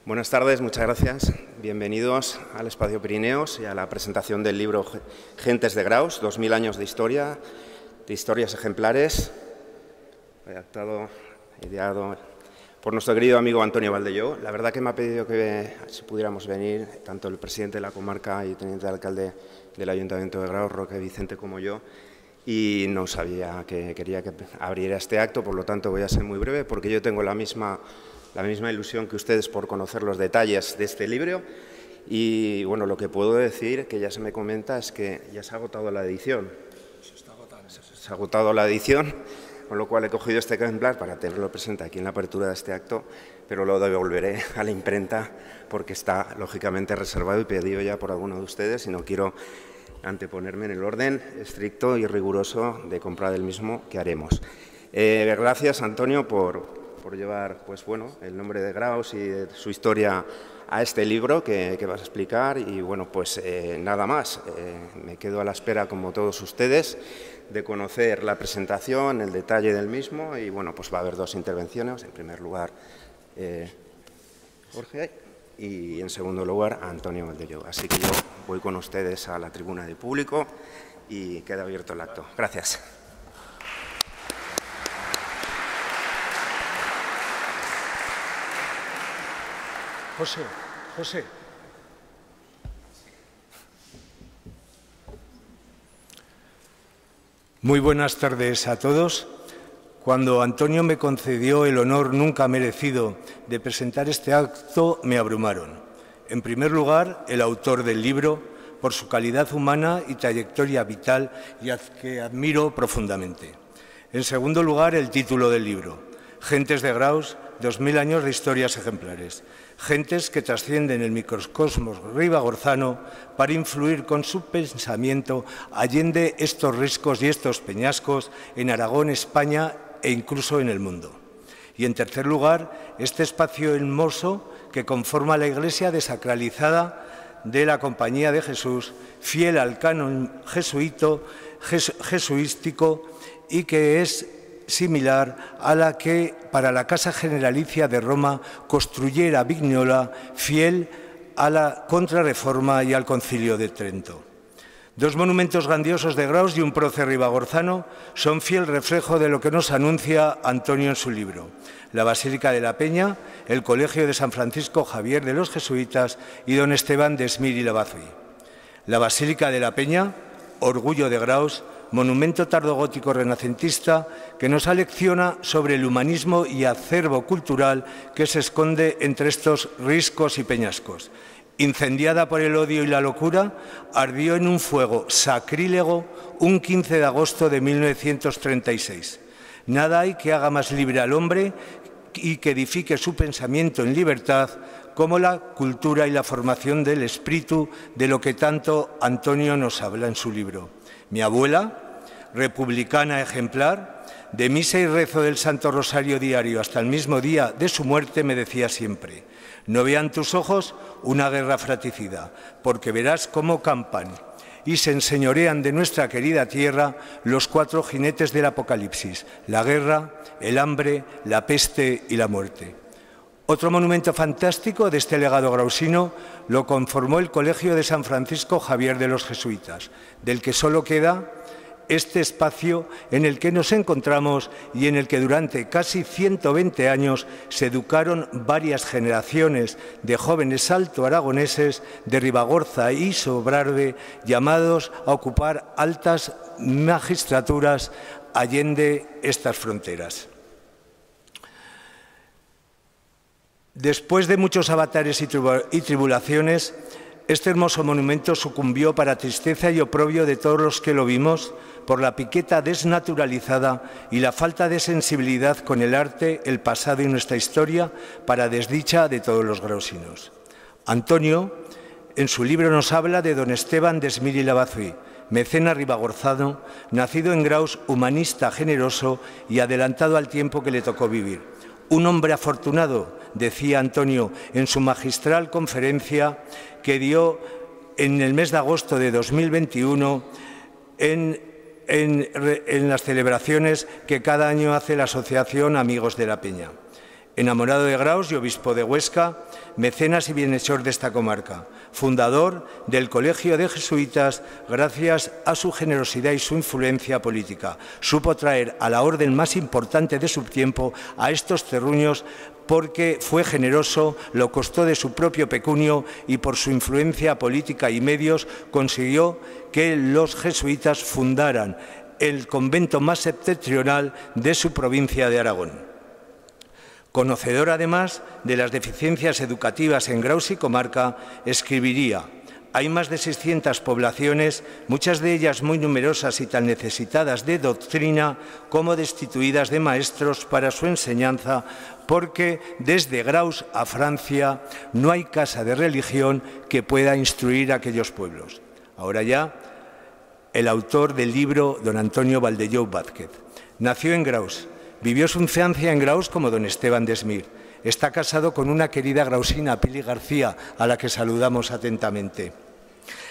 Buenas tardes, muchas gracias. Bienvenidos al Espacio Pirineos y a la presentación del libro Gentes de Graus, 2000 años de historia, de historias ejemplares, redactado, ideado por nuestro querido amigo Antonio Valdelló. La verdad que me ha pedido que si pudiéramos venir, tanto el presidente de la comarca y teniente de alcalde del Ayuntamiento de Graus, Roque Vicente, como yo, y no sabía que quería que abriera este acto, por lo tanto voy a ser muy breve porque yo tengo la misma ilusión que ustedes por conocer los detalles de este libro. Y bueno, lo que puedo decir, que ya se me comenta, es que ya se ha agotado la edición. Se ha agotado la edición, con lo cual he cogido este ejemplar para tenerlo presente aquí en la apertura de este acto, pero lo devolveré a la imprenta porque está lógicamente reservado y pedido ya por alguno de ustedes y no quiero anteponerme en el orden estricto y riguroso de compra del mismo que haremos. Gracias, Antonio, por llevar el nombre de Graus y de su historia a este libro que vas a explicar. Y bueno, nada más, me quedo a la espera, como todos ustedes, de conocer la presentación, el detalle del mismo. Y bueno, va a haber dos intervenciones. En primer lugar, Jorge, y en segundo lugar, Antonio Valdelló. Así que yo voy con ustedes a la tribuna de público y queda abierto el acto. Gracias. José. Muy buenas tardes a todos. Cuando Antonio me concedió el honor nunca merecido de presentar este acto, me abrumaron. En primer lugar, el autor del libro, por su calidad humana y trayectoria vital, y a que admiro profundamente. En segundo lugar, el título del libro, Gentes de Graus, 2000 años de historias ejemplares. Gentes que trascienden el microcosmos ribagorzano para influir con su pensamiento allende estos riscos y estos peñascos en Aragón, España e incluso en el mundo. Y en tercer lugar, este espacio hermoso que conforma la Iglesia desacralizada de la Compañía de Jesús, fiel al canon jesuístico y que es similar a la que para la Casa Generalicia de Roma construyera Vignola, fiel a la Contrarreforma y al Concilio de Trento. Dos monumentos grandiosos de Graus y un prócer ribagorzano son fiel reflejo de lo que nos anuncia Antonio en su libro. La Basílica de la Peña, el Colegio de San Francisco Javier de los Jesuitas y don Esteban de Smir y Lavazuy. La Basílica de la Peña, orgullo de Graus, monumento tardogótico renacentista que nos alecciona sobre el humanismo y acervo cultural que se esconde entre estos riscos y peñascos. Incendiada por el odio y la locura, ardió en un fuego sacrílego un 15 de agosto de 1936. Nada hay que haga más libre al hombre y que edifique su pensamiento en libertad como la cultura y la formación del espíritu, de lo que tanto Antonio nos habla en su libro. Mi abuela, republicana ejemplar, de misa y rezo del Santo Rosario diario hasta el mismo día de su muerte, me decía siempre: no vean tus ojos una guerra fratricida, porque verás cómo campan y se enseñorean de nuestra querida tierra los cuatro jinetes del Apocalipsis: la guerra, el hambre, la peste y la muerte. Otro monumento fantástico de este legado grausino lo conformó el Colegio de San Francisco Javier de los Jesuitas, del que solo queda este espacio en el que nos encontramos y en el que durante casi 120 años se educaron varias generaciones de jóvenes altoaragoneses de Ribagorza y Sobrarbe, llamados a ocupar altas magistraturas allende estas fronteras. Después de muchos avatares y tribulaciones, este hermoso monumento sucumbió para tristeza y oprobio de todos los que lo vimos por la piqueta desnaturalizada y la falta de sensibilidad con el arte, el pasado y nuestra historia, para desdicha de todos los grausinos. Antonio, en su libro, nos habla de don Esteban de Smir y Lavazuy, mecena ribagorzano, nacido en Graus, humanista, generoso y adelantado al tiempo que le tocó vivir. Un hombre afortunado, decía Antonio en su magistral conferencia que dio en el mes de agosto de 2021 en las celebraciones que cada año hace la Asociación Amigos de la Peña. Enamorado de Graus y obispo de Huesca, mecenas y bienhechor de esta comarca, fundador del Colegio de Jesuitas, gracias a su generosidad y su influencia política, supo traer a la orden más importante de su tiempo a estos terruños porque fue generoso, lo costó de su propio pecunio y por su influencia política y medios consiguió que los jesuitas fundaran el convento más septentrional de su provincia de Aragón. Conocedor además de las deficiencias educativas en Graus y comarca, escribiría: hay más de 600 poblaciones, muchas de ellas muy numerosas y tan necesitadas de doctrina como destituidas de maestros para su enseñanza, porque desde Graus a Francia no hay casa de religión que pueda instruir a aquellos pueblos. Ahora ya, el autor del libro, don Antonio Valdellou Vázquez, nació en Graus. Vivió su infancia en Graus como don Esteban Desmir. Está casado con una querida grausina, Pili García, a la que saludamos atentamente.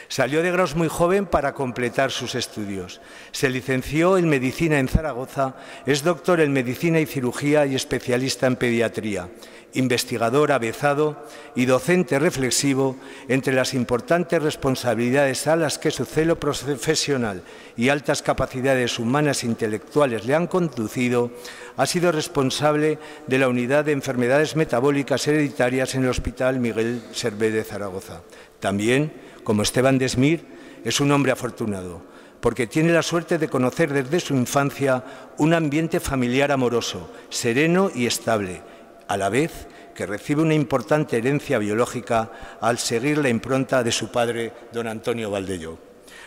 Salió de Graus muy joven para completar sus estudios. Se licenció en Medicina en Zaragoza, es doctor en Medicina y Cirugía y especialista en Pediatría, investigador avezado y docente reflexivo. Entre las importantes responsabilidades a las que su celo profesional y altas capacidades humanas e intelectuales le han conducido, ha sido responsable de la Unidad de Enfermedades Metabólicas Hereditarias en el Hospital Miguel Servet de Zaragoza. También, como Esteban Desmir, es un hombre afortunado, porque tiene la suerte de conocer desde su infancia un ambiente familiar amoroso, sereno y estable, a la vez que recibe una importante herencia biológica al seguir la impronta de su padre, don Antonio Valdellou.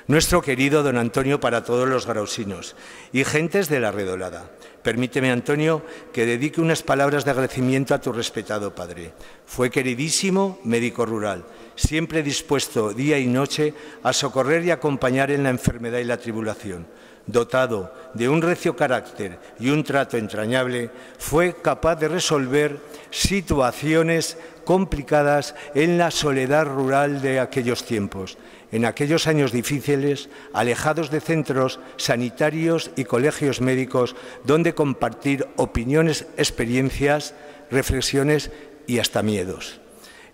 Nuestro querido don Antonio para todos los grausinos y gentes de la Redolada. Permíteme, Antonio, que dedique unas palabras de agradecimiento a tu respetado padre. Fue queridísimo médico rural, siempre dispuesto día y noche a socorrer y acompañar en la enfermedad y la tribulación. Dotado de un recio carácter y un trato entrañable, fue capaz de resolver situaciones complicadas en la soledad rural de aquellos tiempos. En aquellos años difíciles, alejados de centros sanitarios y colegios médicos, donde compartir opiniones, experiencias, reflexiones y hasta miedos.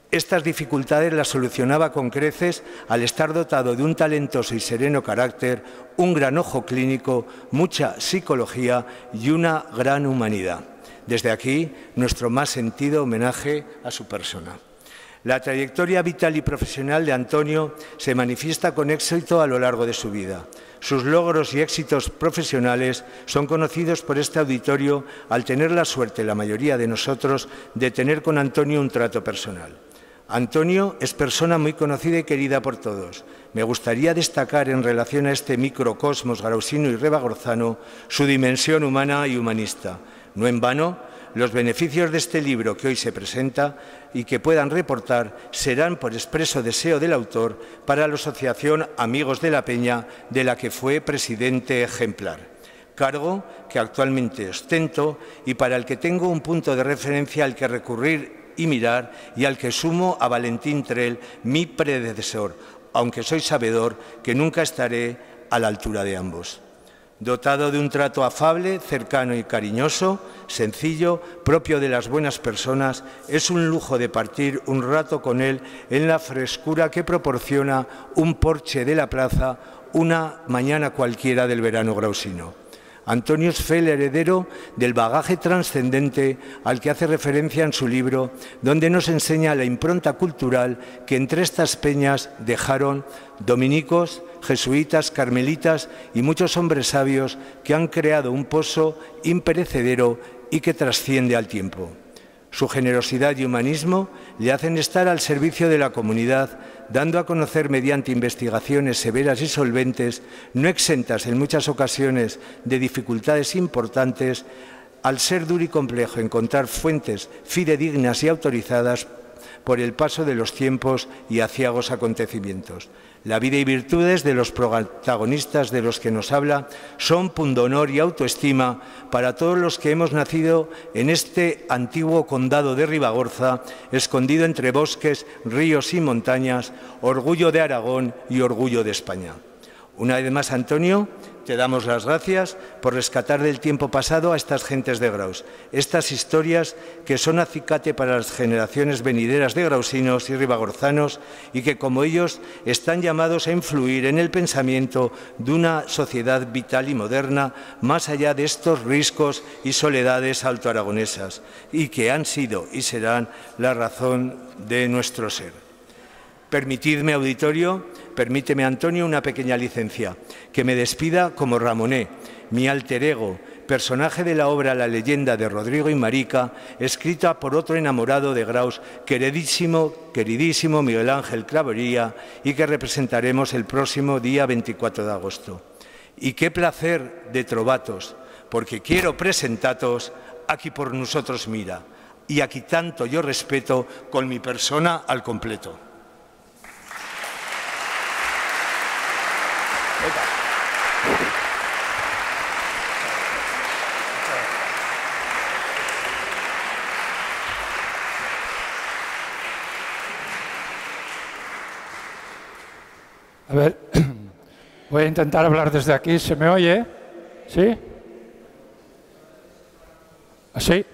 Estas dificultades las solucionaba con creces al estar dotado de un talentoso y sereno carácter, un gran ojo clínico, mucha psicología y una gran humanidad. Desde aquí, nuestro más sentido homenaje a su persona. La trayectoria vital y profesional de Antonio se manifiesta con éxito a lo largo de su vida. Sus logros y éxitos profesionales son conocidos por este auditorio al tener la suerte, la mayoría de nosotros, de tener con Antonio un trato personal. Antonio es persona muy conocida y querida por todos. Me gustaría destacar en relación a este microcosmos grausino y ribagorzano su dimensión humana y humanista. No en vano, los beneficios de este libro que hoy se presenta y que puedan reportar serán por expreso deseo del autor para la Asociación Amigos de la Peña, de la que fue presidente ejemplar, cargo que actualmente ostento y para el que tengo un punto de referencia al que recurrir y mirar y al que sumo a Valentín Trell, mi predecesor, aunque soy sabedor que nunca estaré a la altura de ambos. Dotado de un trato afable, cercano y cariñoso, sencillo, propio de las buenas personas, es un lujo de partir un rato con él en la frescura que proporciona un porche de la plaza una mañana cualquiera del verano grausino. Antonio es el heredero del bagaje trascendente al que hace referencia en su libro, donde nos enseña la impronta cultural que entre estas peñas dejaron dominicos, jesuitas, carmelitas y muchos hombres sabios que han creado un pozo imperecedero y que trasciende al tiempo. Su generosidad y humanismo le hacen estar al servicio de la comunidad, dando a conocer mediante investigaciones severas y solventes, no exentas en muchas ocasiones de dificultades importantes, al ser duro y complejo encontrar fuentes fidedignas y autorizadas por el paso de los tiempos y aciagos acontecimientos. La vida y virtudes de los protagonistas de los que nos habla son pundonor y autoestima para todos los que hemos nacido en este antiguo condado de Ribagorza, escondido entre bosques, ríos y montañas, orgullo de Aragón y orgullo de España. Una vez más, Antonio, te damos las gracias por rescatar del tiempo pasado a estas gentes de Graus, estas historias que son acicate para las generaciones venideras de grausinos y ribagorzanos y que, como ellos, están llamados a influir en el pensamiento de una sociedad vital y moderna más allá de estos riscos y soledades altoaragonesas y que han sido y serán la razón de nuestro ser. Permitidme, auditorio, permíteme, Antonio, una pequeña licencia, que me despida como Ramoné, mi alter ego, personaje de la obra La leyenda de Rodrigo y Marica, escrita por otro enamorado de Graus, queridísimo Miguel Ángel Clavería, y que representaremos el próximo día 24 de agosto. Y qué placer de trovatos, porque quiero presentatos aquí por nosotros mira, y aquí tanto yo respeto con mi persona al completo. A ver, voy a intentar hablar desde aquí. ¿Se me oye? ¿Sí? ¿Así?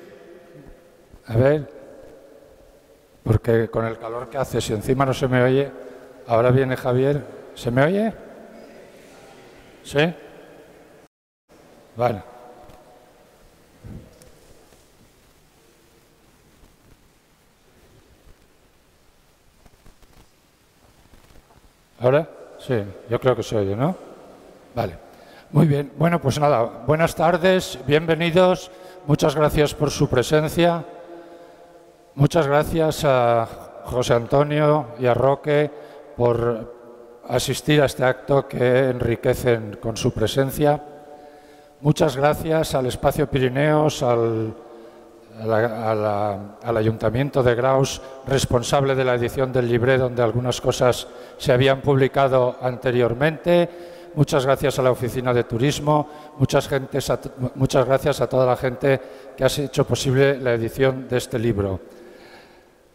A ver, porque con el calor que hace, si encima no se me oye, ahora viene Javier. ¿Se me oye? ¿Sí? Vale. ¿Ahora? Sí, yo creo que se oye, ¿no? Vale. Muy bien. Bueno, pues nada, buenas tardes, bienvenidos. Muchas gracias por su presencia. Muchas gracias a José Antonio y a Roque por asistir a este acto que enriquecen con su presencia. Muchas gracias al Espacio Pirineos, al Ayuntamiento de Graus, responsable de la edición del libret, donde algunas cosas se habían publicado anteriormente. Muchas gracias a la Oficina de Turismo, muchas gracias a toda la gente que ha hecho posible la edición de este libro.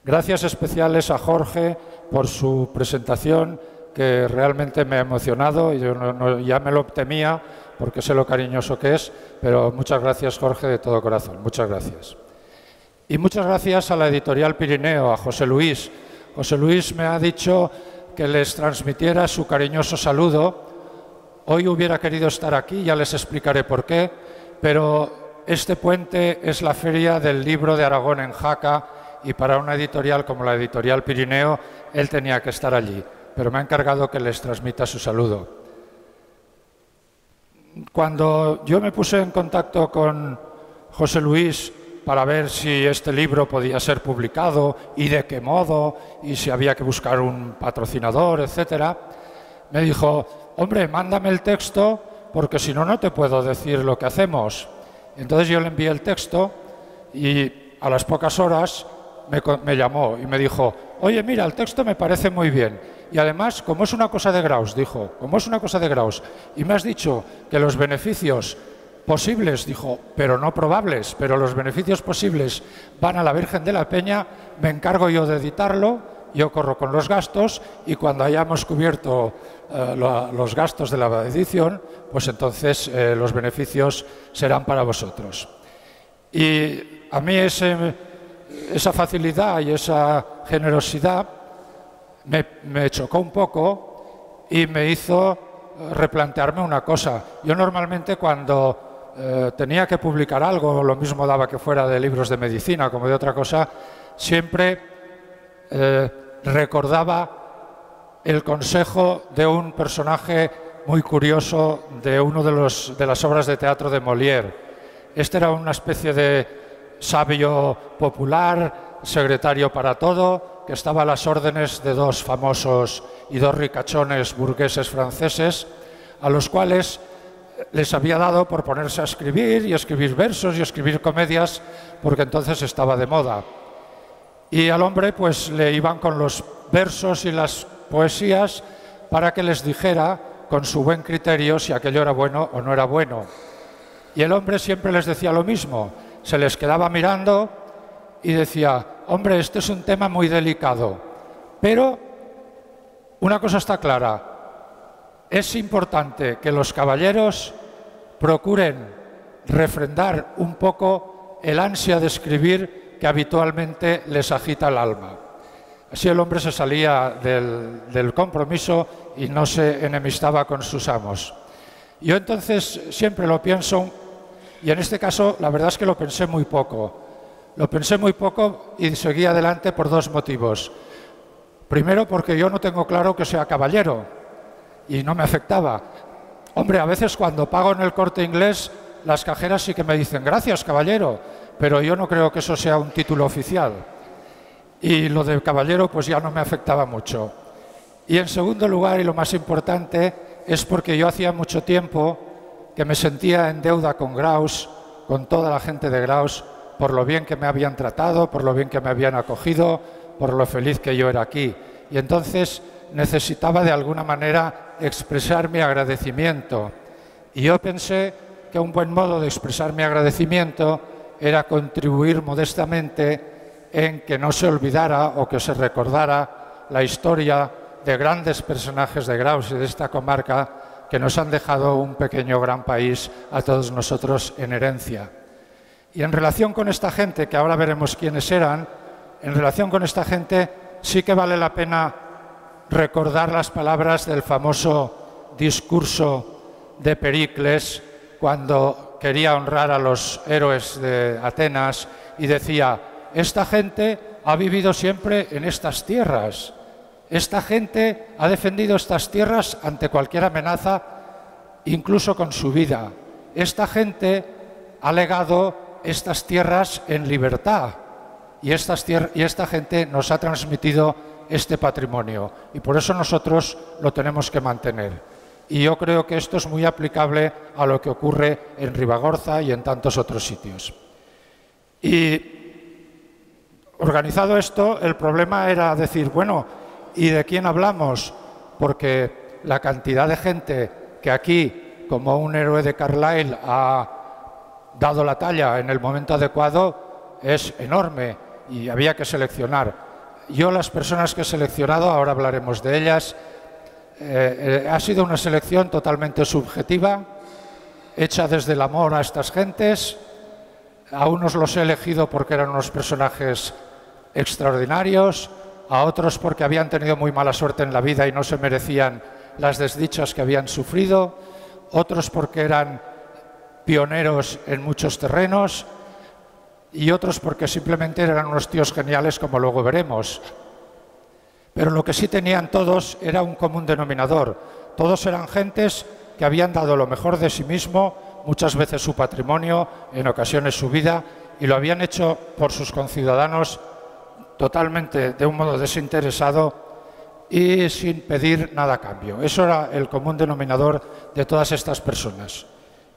Gracias especiales a Jorge por su presentación, que realmente me ha emocionado. Yo ya me lo temía porque sé lo cariñoso que es, pero muchas gracias, Jorge, de todo corazón. Muchas gracias. Y muchas gracias a la Editorial Pirineo, a José Luis. José Luis me ha dicho que les transmitiera su cariñoso saludo. Hoy hubiera querido estar aquí, ya les explicaré por qué, pero este puente es la Feria del Libro de Aragón en Jaca y para una editorial como la Editorial Pirineo, él tenía que estar allí, pero me ha encargado que les transmita su saludo. Cuando yo me puse en contacto con José Luis para ver si este libro podía ser publicado y de qué modo, y si había que buscar un patrocinador, etcétera, me dijo: hombre, mándame el texto porque si no, no te puedo decir lo que hacemos. Entonces yo le envié el texto y a las pocas horas me llamó y me dijo: oye, mira, el texto me parece muy bien. Y además, como es una cosa de Graus, dijo, como es una cosa de Graus, y me has dicho que los beneficios posibles, dijo, pero no probables, pero los beneficios posibles van a la Virgen de la Peña, me encargo yo de editarlo, yo corro con los gastos y cuando hayamos cubierto los gastos de la edición, pues entonces los beneficios serán para vosotros. Y a mí esa facilidad y esa generosidad me chocó un poco y me hizo replantearme una cosa. Yo normalmente cuando tenía que publicar algo, lo mismo daba que fuera de libros de medicina como de otra cosa, siempre recordaba el consejo de un personaje muy curioso de una de las obras de teatro de Molière. Este era una especie de sabio popular, secretario para todo, que estaba a las órdenes de dos famosos y dos ricachones burgueses franceses, a los cuales les había dado por ponerse a escribir y escribir versos y escribir comedias, porque entonces estaba de moda. Y al hombre pues le iban con los versos y las poesías para que les dijera con su buen criterio si aquello era bueno o no era bueno. Y el hombre siempre les decía lo mismo, se les quedaba mirando y decía: hombre, este es un tema muy delicado, pero una cosa está clara, es importante que los caballeros procuren refrendar un poco el ansia de escribir que habitualmente les agita el alma. Así el hombre se salía del compromiso y no se enemistaba con sus amos. Yo entonces siempre lo pienso, y en este caso la verdad es que lo pensé muy poco. Lo pensé muy poco y seguí adelante por dos motivos. Primero, porque yo no tengo claro que sea caballero y no me afectaba. Hombre, a veces cuando pago en el Corte Inglés, las cajeras sí que me dicen gracias, caballero, pero yo no creo que eso sea un título oficial. Y lo de caballero pues ya no me afectaba mucho. Y en segundo lugar, y lo más importante, es porque yo hacía mucho tiempo que me sentía en deuda con Graus, con toda la gente de Graus, por lo bien que me habían tratado, por lo bien que me habían acogido, por lo feliz que yo era aquí. Y entonces necesitaba de alguna manera expresar mi agradecimiento. Y yo pensé que un buen modo de expresar mi agradecimiento era contribuir modestamente en que no se olvidara o que se recordara la historia de grandes personajes de Graus y de esta comarca que nos han dejado un pequeño gran país a todos nosotros en herencia. Y en relación con esta gente, que ahora veremos quiénes eran, en relación con esta gente sí que vale la pena recordar las palabras del famoso discurso de Pericles cuando quería honrar a los héroes de Atenas y decía: esta gente ha vivido siempre en estas tierras, esta gente ha defendido estas tierras ante cualquier amenaza, incluso con su vida. Esta gente ha legado estas tierras en libertad y esta gente nos ha transmitido este patrimonio y por eso nosotros lo tenemos que mantener. Y yo creo que esto es muy aplicable a lo que ocurre en Ribagorza y en tantos otros sitios. Y organizado esto, el problema era decir, bueno, ¿y de quién hablamos? Porque la cantidad de gente que aquí, como un héroe de Carlyle, ha dado la talla en el momento adecuado es enorme y había que seleccionar. Yo las personas que he seleccionado, ahora hablaremos de ellas, ha sido una selección totalmente subjetiva, hecha desde el amor a estas gentes. A unos los he elegido porque eran unos personajes extraordinarios, a otros porque habían tenido muy mala suerte en la vida y no se merecían las desdichas que habían sufrido, otros porque eran pioneros en muchos terrenos y otros porque simplemente eran unos tíos geniales, como luego veremos. Pero lo que sí tenían todos era un común denominador. Todos eran gentes que habían dado lo mejor de sí mismo, muchas veces su patrimonio, en ocasiones su vida, y lo habían hecho por sus conciudadanos totalmente de un modo desinteresado y sin pedir nada a cambio. Eso era el común denominador de todas estas personas.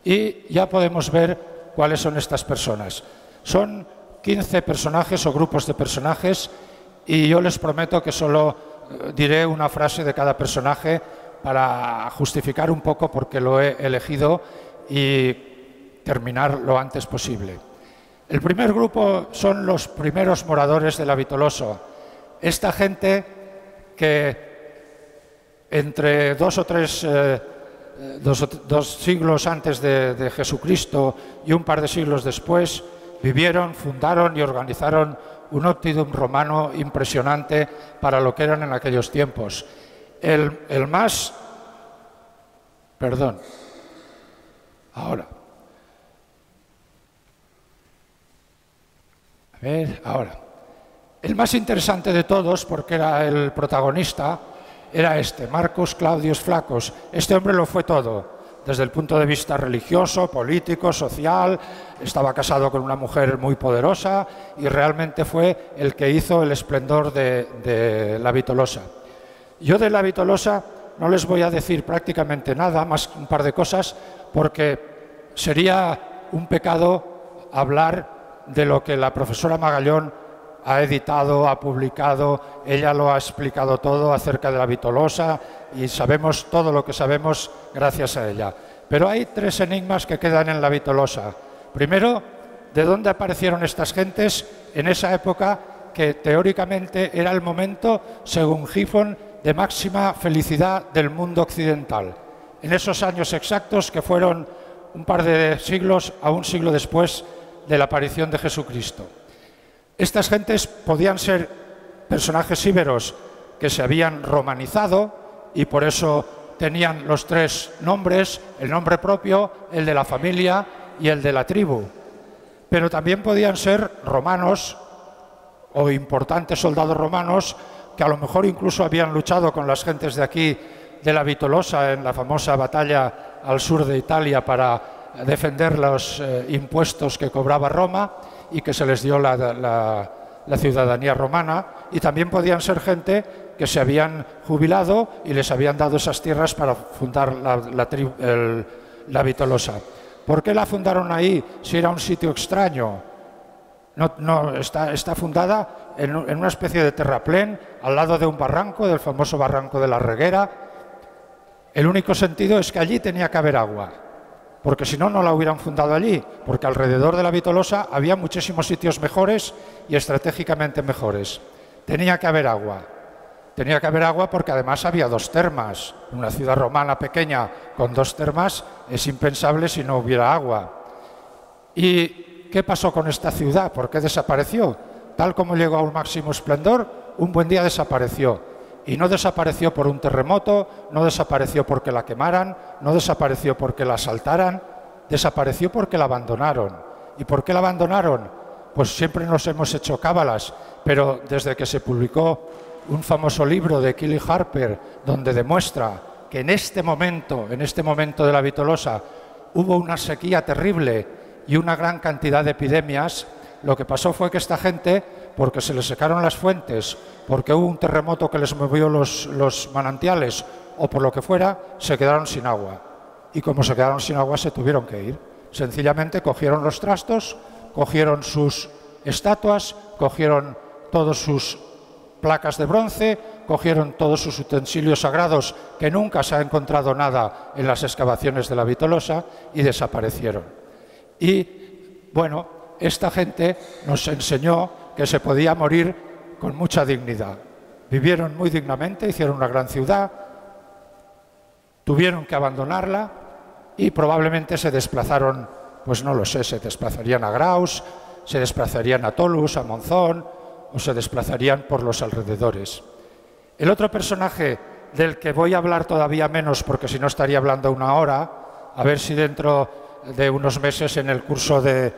Y ya podemos ver cuáles son estas personas. Son 15 personajes o grupos de personajes y yo les prometo que solo diré una frase de cada personaje para justificar un poco por qué lo he elegido y terminar lo antes posible. El primer grupo son los primeros moradores de la Vitolosa. Esta gente que entre dos siglos antes de Jesucristo y un par de siglos después vivieron, fundaron y organizaron un optimum romano impresionante para lo que eran en aquellos tiempos. El más... Perdón. Ahora. A ver, ahora. El más interesante de todos, porque era el protagonista, era este, Marcus Claudius Flaccus. Este hombre lo fue todo, desde el punto de vista religioso, político, social. Estaba casado con una mujer muy poderosa y realmente fue el que hizo el esplendor de la Vitolosa. Yo de la Vitolosa no les voy a decir prácticamente nada, más un par de cosas, porque sería un pecado hablar de lo que la profesora Magallón ha editado, ha publicado. Ella lo ha explicado todo acerca de la Vitolosa y sabemos todo lo que sabemos gracias a ella. Pero hay tres enigmas que quedan en la Vitolosa. Primero, ¿de dónde aparecieron estas gentes en esa época que teóricamente era el momento, según Giffon, de máxima felicidad del mundo occidental? en esos años exactos que fueron un par de siglos a un siglo después de la aparición de Jesucristo. Estas gentes podían ser personajes íberos que se habían romanizado y por eso tenían los tres nombres, el nombre propio, el de la familia y el de la tribu. Pero también podían ser romanos o importantes soldados romanos que a lo mejor incluso habían luchado con las gentes de aquí, de la Vitolosa, en la famosa batalla al sur de Italia para defender los impuestos que cobraba Roma y que se les dio la ciudadanía romana, y también podían ser gente que se habían jubilado y les habían dado esas tierras para fundar la Vitolosa. ¿Por qué la fundaron ahí si era un sitio extraño? Está fundada en una especie de terraplén al lado de un barranco, del famoso barranco de la Reguera. El único sentido es que allí tenía que haber agua, porque si no, no la hubieran fundado allí, porque alrededor de la Vitolosa había muchísimos sitios mejores y estratégicamente mejores. Tenía que haber agua. Tenía que haber agua porque además había dos termas. Una ciudad romana pequeña con dos termas es impensable si no hubiera agua. ¿Y qué pasó con esta ciudad? ¿Por qué desapareció? Tal como llegó a un máximo esplendor, un buen día desapareció. Y no desapareció por un terremoto, no desapareció porque la quemaran, no desapareció porque la asaltaran, desapareció porque la abandonaron. ¿Y por qué la abandonaron? Pues siempre nos hemos hecho cábalas, pero desde que se publicó un famoso libro de Killy Harper, donde demuestra que en este momento de la Vitolosa, hubo una sequía terrible y una gran cantidad de epidemias, lo que pasó fue que esta gente, porque se les secaron las fuentes, porque hubo un terremoto que les movió los manantiales o por lo que fuera, se quedaron sin agua. Y como se quedaron sin agua, se tuvieron que ir. Sencillamente cogieron los trastos, cogieron sus estatuas, cogieron todos sus placas de bronce, cogieron todos sus utensilios sagrados, que nunca se ha encontrado nada en las excavaciones de la Vitolosa, y desaparecieron. Y, bueno, esta gente nos enseñó que se podía morir con mucha dignidad. Vivieron muy dignamente, hicieron una gran ciudad, tuvieron que abandonarla y probablemente se desplazaron, pues no lo sé, se desplazarían a Graus, se desplazarían a Tolus, a Monzón, o se desplazarían por los alrededores. El otro personaje del que voy a hablar todavía menos, porque si no estaría hablando una hora, a ver si dentro de unos meses en el curso del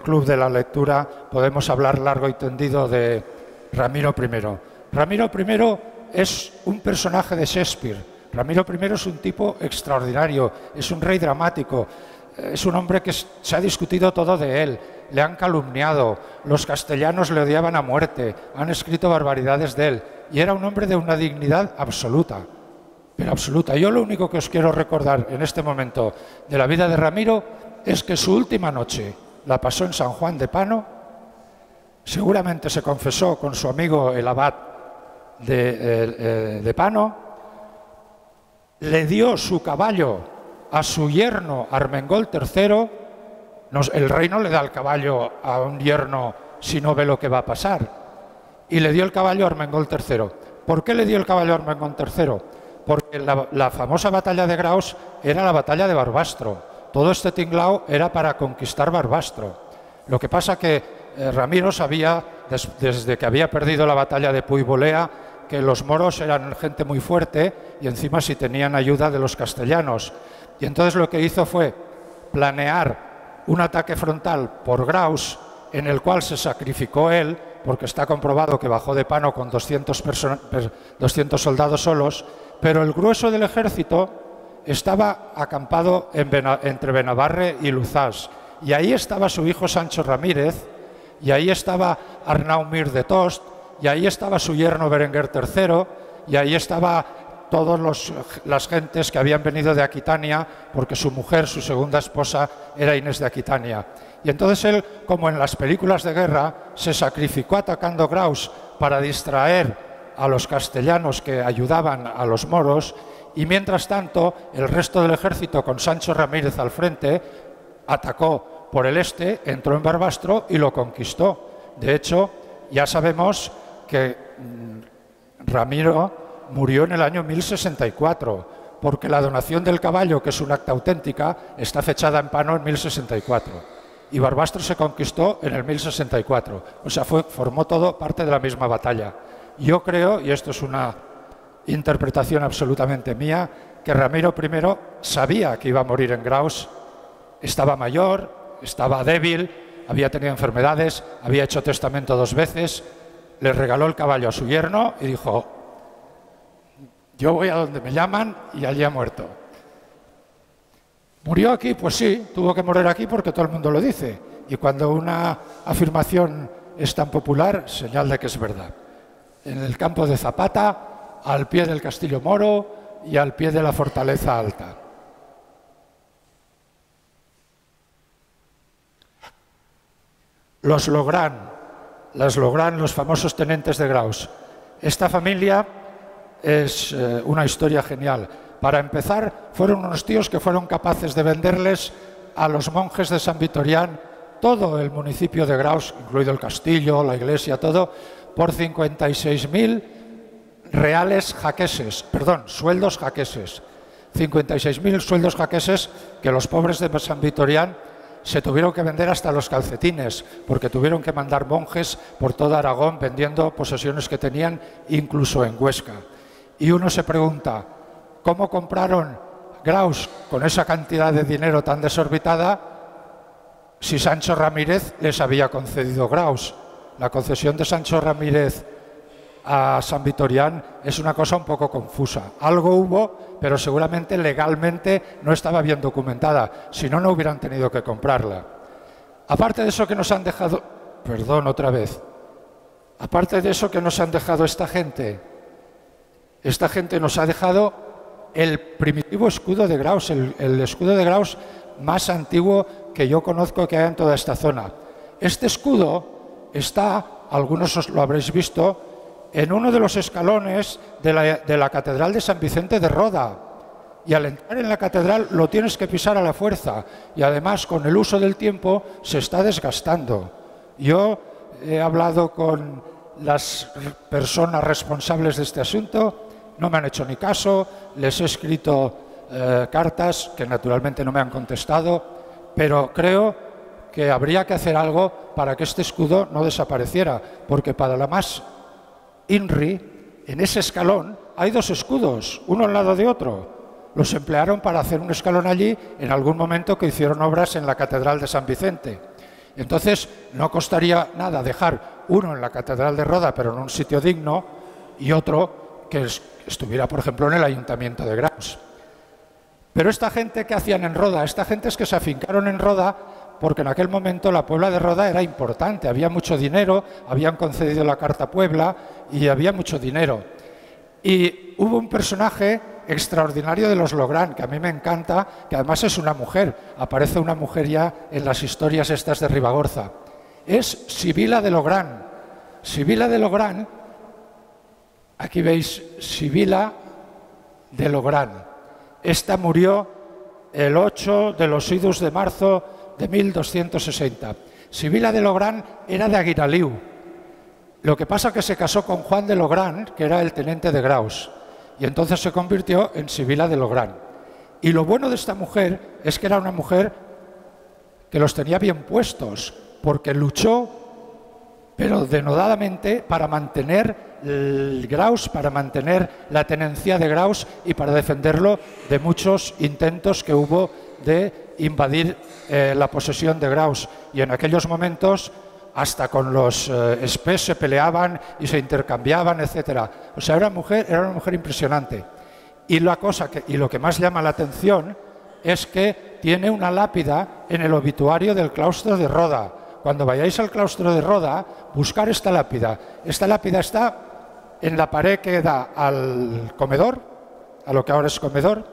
Club de la Lectura podemos hablar largo y tendido de Ramiro I. Ramiro I es un personaje de Shakespeare. Ramiro I es un tipo extraordinario, es un rey dramático, es un hombre que se ha discutido todo de él. Le han calumniado, los castellanos le odiaban a muerte, han escrito barbaridades de él, y era un hombre de una dignidad absoluta, pero absoluta. Yo lo único que os quiero recordar en este momento de la vida de Ramiro es que su última noche la pasó en San Juan de Pano, seguramente se confesó con su amigo el abad de Pano, le dio su caballo a su yerno Armengol III. El rey no le da el caballo a un yerno si no ve lo que va a pasar. Y le dio el caballo a Armengol III. ¿Por qué le dio el caballo a Armengol III? Porque la famosa batalla de Graus era la batalla de Barbastro. Todo este tinglao era para conquistar Barbastro. Lo que pasa que Ramiro sabía, desde que había perdido la batalla de Puy-Bolea, que los moros eran gente muy fuerte y encima si tenían ayuda de los castellanos. Y entonces lo que hizo fue planear un ataque frontal por Graus, en el cual se sacrificó él, porque está comprobado que bajó de Pano con 200 soldados solos, pero el grueso del ejército estaba acampado entre Benabarre y Luzás, y ahí estaba su hijo Sancho Ramírez, y ahí estaba Arnau Mir de Tost, y ahí estaba su yerno Berenguer III, y ahí estaba todas las gentes que habían venido de Aquitania, porque su mujer, su segunda esposa, era Inés de Aquitania. Y entonces él, como en las películas de guerra, se sacrificó atacando Graus para distraer a los castellanos que ayudaban a los moros, y mientras tanto el resto del ejército, con Sancho Ramírez al frente, atacó por el este, entró en Barbastro y lo conquistó. De hecho, ya sabemos que Ramiro murió en el año 1064, porque la donación del caballo, que es un acta auténtica, está fechada en Pano en 1064 y Barbastro se conquistó en el 1064. O sea, formó todo parte de la misma batalla. Yo creo, y esto es una interpretación absolutamente mía, que Ramiro I sabía que iba a morir en Graus, estaba mayor, estaba débil, había tenido enfermedades, había hecho testamento 2 veces, le regaló el caballo a su yerno y dijo: yo voy a donde me llaman, y allí ha muerto. ¿Murió aquí? Pues sí, tuvo que morir aquí porque todo el mundo lo dice. Y cuando una afirmación es tan popular, señal de que es verdad. En el campo de Zapata, al pie del Castillo Moro y al pie de la Fortaleza Alta. Los Lográn, los famosos tenentes de Graus. Esta familia es una historia genial. Para empezar, fueron unos tíos que fueron capaces de venderles a los monjes de San Vitorián todo el municipio de Graus, incluido el castillo, la iglesia, todo, por 56.000 reales jaqueses, perdón, sueldos jaqueses. 56.000 sueldos jaqueses que los pobres de San Vitorián se tuvieron que vender hasta los calcetines, porque tuvieron que mandar monjes por todo Aragón vendiendo posesiones que tenían, incluso en Huesca. Y uno se pregunta, ¿cómo compraron Graus con esa cantidad de dinero tan desorbitada si Sancho Ramírez les había concedido Graus? La concesión de Sancho Ramírez a San Vitorián es una cosa un poco confusa. Algo hubo, pero seguramente legalmente no estaba bien documentada, si no, no hubieran tenido que comprarla. Aparte de eso que nos han dejado, perdón otra vez, aparte de eso que nos han dejado esta gente nos ha dejado el primitivo escudo de Graus, el escudo de Graus más antiguo que yo conozco que hay en toda esta zona. Este escudo está, algunos os lo habréis visto, en uno de los escalones de la Catedral de San Vicente de Roda. Y al entrar en la catedral lo tienes que pisar a la fuerza. Y además, con el uso del tiempo, se está desgastando. Yo he hablado con las personas responsables de este asunto, no me han hecho ni caso, les he escrito cartas que naturalmente no me han contestado, pero creo que habría que hacer algo para que este escudo no desapareciera, porque para la más INRI, en ese escalón hay 2 escudos, uno al lado de otro. Los emplearon para hacer un escalón allí en algún momento que hicieron obras en la Catedral de San Vicente. Entonces no costaría nada dejar uno en la Catedral de Roda, pero en un sitio digno, y otro que estuviera, por ejemplo, en el Ayuntamiento de Graus. Pero esta gente, ¿qué hacían en Roda? Esta gente es que se afincaron en Roda porque en aquel momento la Puebla de Roda era importante, había mucho dinero, habían concedido la Carta Puebla y había mucho dinero. Y hubo un personaje extraordinario de los Lográn, que a mí me encanta, que además es una mujer, aparece una mujer ya en las historias estas de Ribagorza. Es Sibila de Lográn. Sibila de Lográn, aquí veis Sibila de Lográn. Esta murió el 8 de los idus de marzo de 1260. Sibila de Lográn era de Aguiraliu. Lo que pasa es que se casó con Juan de Lográn, que era el tenente de Graus, y entonces se convirtió en Sibila de Lográn. Y lo bueno de esta mujer es que era una mujer que los tenía bien puestos, porque luchó, pero denodadamente, para mantener el Graus, para mantener la tenencia de Graus y para defenderlo de muchos intentos que hubo de invadir la posesión de Graus. Y en aquellos momentos hasta con los espés se peleaban y se intercambiaban, etc. O sea, era una mujer impresionante. Y lo que más llama la atención es que tiene una lápida en el obituario del claustro de Roda. Cuando vayáis al claustro de Roda, buscar esta lápida. Esta lápida está en la pared que da al comedor, a lo que ahora es comedor,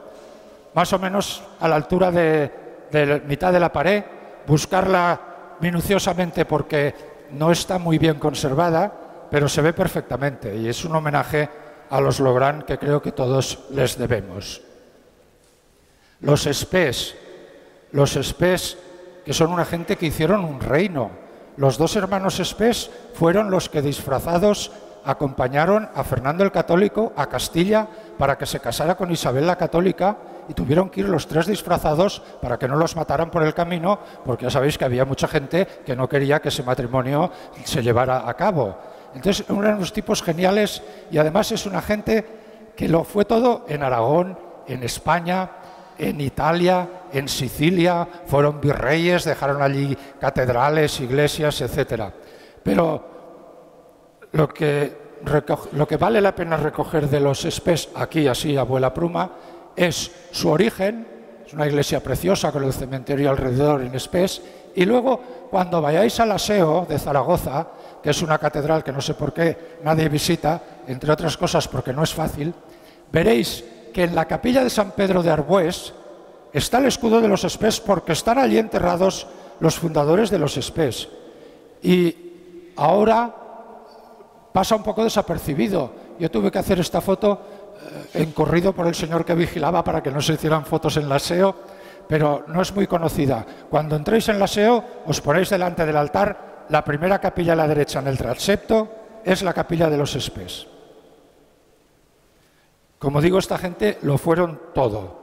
más o menos a la altura de la mitad de la pared. Buscarla minuciosamente porque no está muy bien conservada, pero se ve perfectamente y es un homenaje a los Lográn que creo que todos les debemos. Los espés, que son una gente que hicieron un reino. Los 2 hermanos espés fueron los que disfrazados acompañaron a Fernando el Católico a Castilla para que se casara con Isabel la Católica y tuvieron que ir los tres disfrazados para que no los mataran por el camino, porque ya sabéis que había mucha gente que no quería que ese matrimonio se llevara a cabo. Entonces eran unos tipos geniales y además es una gente que lo fue todo en Aragón, en España, en Italia, en Sicilia, fueron virreyes, dejaron allí catedrales, iglesias, etc. Pero lo que vale la pena recoger de los Espés, aquí así a vuela pluma, es su origen, es una iglesia preciosa con el cementerio alrededor en Espés, y luego cuando vayáis al Aseo de Zaragoza, que es una catedral que no sé por qué nadie visita, entre otras cosas porque no es fácil, veréis que en la capilla de San Pedro de Arbués está el escudo de los Espés porque están allí enterrados los fundadores de los Espés. Y ahora pasa un poco desapercibido. Yo tuve que hacer esta foto corrido por el señor que vigilaba para que no se hicieran fotos en la SEO, pero no es muy conocida. Cuando entréis en la SEO, os ponéis delante del altar, la primera capilla a la derecha en el transepto es la capilla de los Espés. Como digo, esta gente lo fueron todo.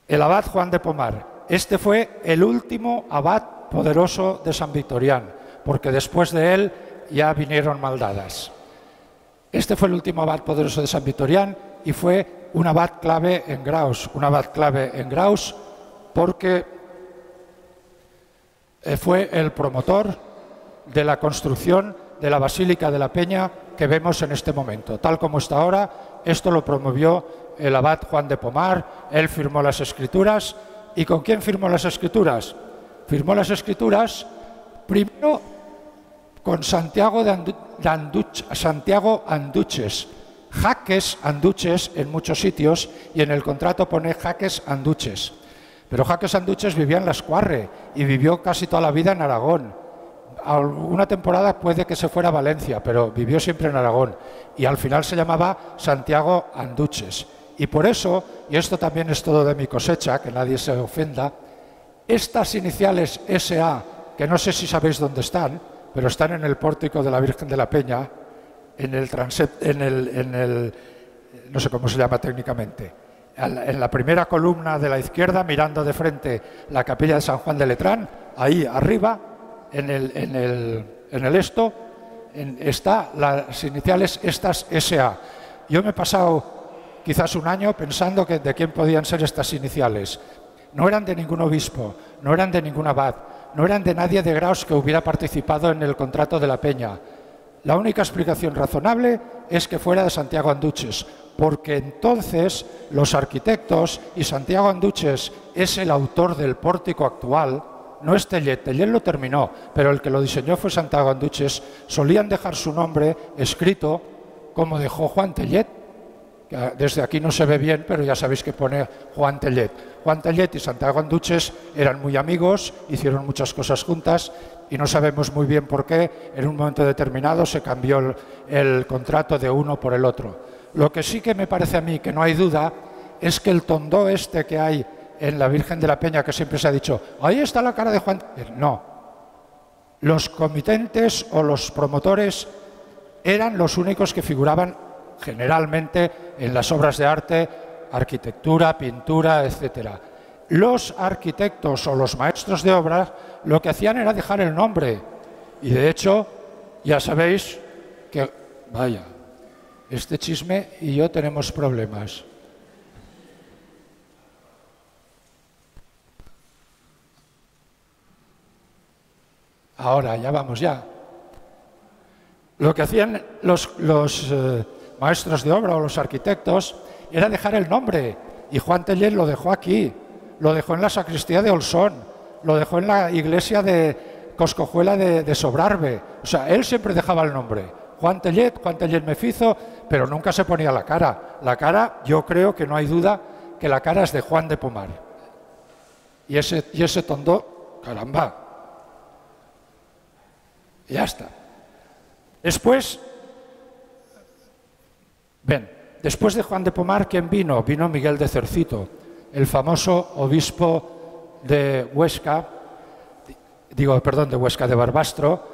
El abad Juan de Pomar, este fue el último abad poderoso de San Victorián, porque después de él ya vinieron maldadas. Este fue el último abad poderoso de San Victorián y fue un abad clave en Graus. Un abad clave en Graus porque fue el promotor de la construcción de la Basílica de la Peña que vemos en este momento. Tal como está ahora, esto lo promovió el abad Juan de Pomar, él firmó las escrituras. ¿Y con quién firmó las escrituras? Firmó las escrituras primero con Santiago Anduches, Jaques Anduches en muchos sitios, y en el contrato pone Jaques Anduches. Pero Jaques Anduches vivía en La Escuarre y vivió casi toda la vida en Aragón. Una temporada puede que se fuera a Valencia, pero vivió siempre en Aragón. Y al final se llamaba Santiago Anduches. Y por eso, y esto también es todo de mi cosecha, que nadie se ofenda, estas iniciales SA, que no sé si sabéis dónde están, pero están en el pórtico de la Virgen de la Peña, no sé cómo se llama técnicamente, en la primera columna de la izquierda, mirando de frente la capilla de San Juan de Letrán, ahí arriba, en el esto, está las iniciales estas SA. Yo me he pasado quizás un año pensando de quién podían ser estas iniciales. No eran de ningún obispo, no eran de ningún abad, no eran de nadie de Graus que hubiera participado en el contrato de la Peña. La única explicación razonable es que fuera de Santiago Anduches, porque entonces los arquitectos, y Santiago Anduches es el autor del pórtico actual, no es Tellet, Tellet lo terminó, pero el que lo diseñó fue Santiago Anduches, solían dejar su nombre escrito como dejó Juan Tellet. Desde aquí no se ve bien, pero ya sabéis que pone Juan Tellet. Juan Tellet y Santiago Anduches eran muy amigos, hicieron muchas cosas juntas y no sabemos muy bien por qué en un momento determinado se cambió el contrato de uno por el otro. Lo que sí que me parece a mí que no hay duda es que el tondó este que hay en la Virgen de la Peña, que siempre se ha dicho, ahí está la cara de Juan. No. Los comitentes o los promotores eran los únicos que figuraban generalmente en las obras de arte, arquitectura, pintura, etc. Los arquitectos o los maestros de obras lo que hacían era dejar el nombre. Y de hecho, ya sabéis que, vaya, este chisme y yo tenemos problemas. Ahora, ya vamos ya. Lo que hacían los maestros de obra o los arquitectos era dejar el nombre, y Juan Tellet lo dejó aquí, lo dejó en la sacristía de Olsón, lo dejó en la iglesia de Coscojuela de Sobrarbe. O sea, él siempre dejaba el nombre, Juan Tellet Mefizo, pero nunca se ponía la cara. La cara, yo creo que no hay duda que la cara es de Juan de Pomar. Y ese tondó, caramba, ya está. Después de Juan de Pomar, ¿quién vino? Vino Miguel de Cercito, el famoso obispo de Huesca, de Barbastro,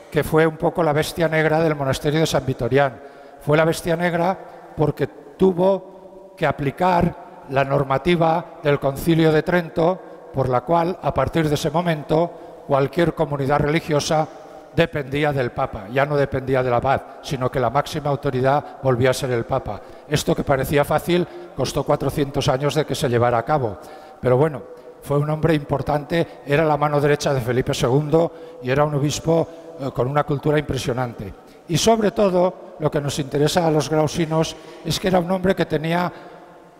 que fue un poco la bestia negra del monasterio de San Vitorián. Fue la bestia negra porque tuvo que aplicar la normativa del Concilio de Trento, por la cual, a partir de ese momento, cualquier comunidad religiosa dependía del Papa. Ya no dependía del abad, sino que la máxima autoridad volvía a ser el Papa. Esto, que parecía fácil, costó 400 años de que se llevara a cabo. Pero bueno, fue un hombre importante, era la mano derecha de Felipe II y era un obispo con una cultura impresionante. Y sobre todo, lo que nos interesa a los grausinos es que era un hombre que tenía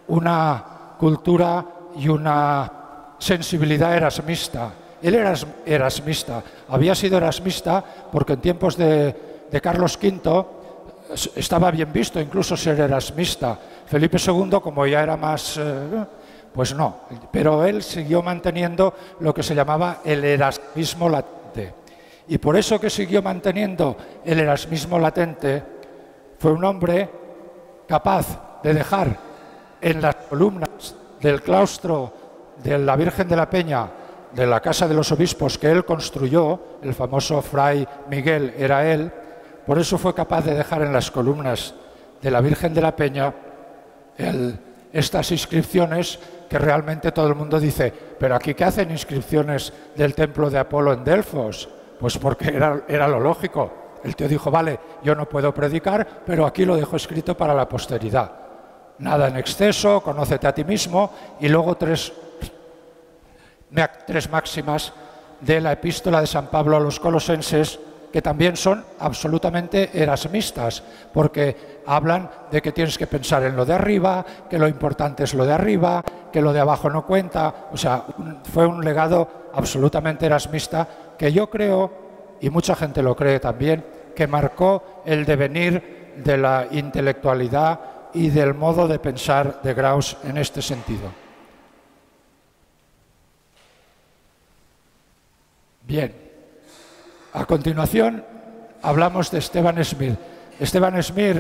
una cultura y una sensibilidad erasmista. Él era erasmista, había sido erasmista porque en tiempos de Carlos V estaba bien visto incluso ser erasmista. Felipe II, como ya era más... pues no, pero él siguió manteniendo lo que se llamaba el erasmismo latente. Y por eso que siguió manteniendo el erasmismo latente, fue un hombre capaz de dejar en las columnas del claustro de la Virgen de la Peña, de la Casa de los Obispos que él construyó, el famoso Fray Miguel era él, por eso fue capaz de dejar en las columnas de la Virgen de la Peña estas inscripciones que realmente todo el mundo dice, pero aquí ¿qué hacen inscripciones del templo de Apolo en Delfos? Pues porque era lo lógico. El tío dijo, vale, yo no puedo predicar, pero aquí lo dejo escrito para la posteridad. Nada en exceso, conócete a ti mismo, y luego tres máximas de la epístola de San Pablo a los colosenses, que también son absolutamente erasmistas, porque hablan de que tienes que pensar en lo de arriba, que lo importante es lo de arriba, que lo de abajo no cuenta. O sea, fue un legado absolutamente erasmista que yo creo, y mucha gente lo cree también, que marcó el devenir de la intelectualidad y del modo de pensar de Graus en este sentido. Bien, a continuación hablamos de Esteban Smith. Esteban Smith,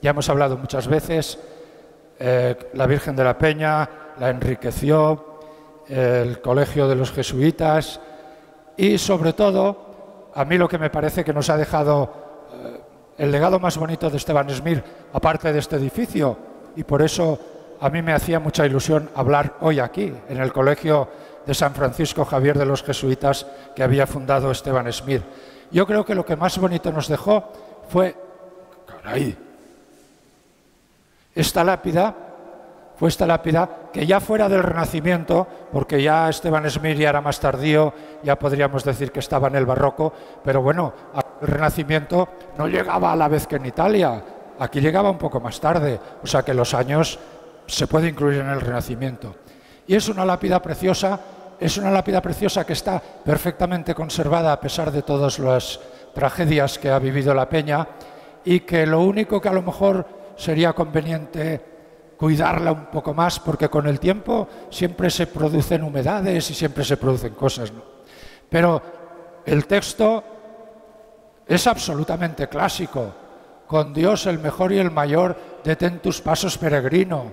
ya hemos hablado muchas veces, la Virgen de la Peña la enriqueció, el Colegio de los Jesuitas y sobre todo, a mí lo que me parece que nos ha dejado el legado más bonito de Esteban Smith, aparte de este edificio, y por eso a mí me hacía mucha ilusión hablar hoy aquí, en el Colegio de San Francisco Javier de los Jesuitas que había fundado Esteban Smith. Yo creo que lo que más bonito nos dejó fue, esta lápida que ya fuera del Renacimiento, porque ya Esteban Smith ya era más tardío, ya podríamos decir que estaba en el Barroco, pero bueno, el Renacimiento no llegaba a la vez que en Italia, aquí llegaba un poco más tarde, o sea que los años se puede incluir en el Renacimiento. Y es una lápida preciosa que está perfectamente conservada a pesar de todas las tragedias que ha vivido la Peña y que lo único que a lo mejor sería conveniente cuidarla un poco más porque con el tiempo siempre se producen humedades y siempre se producen cosas, ¿no? Pero el texto es absolutamente clásico. Con Dios el mejor y el mayor, detén tus pasos peregrino.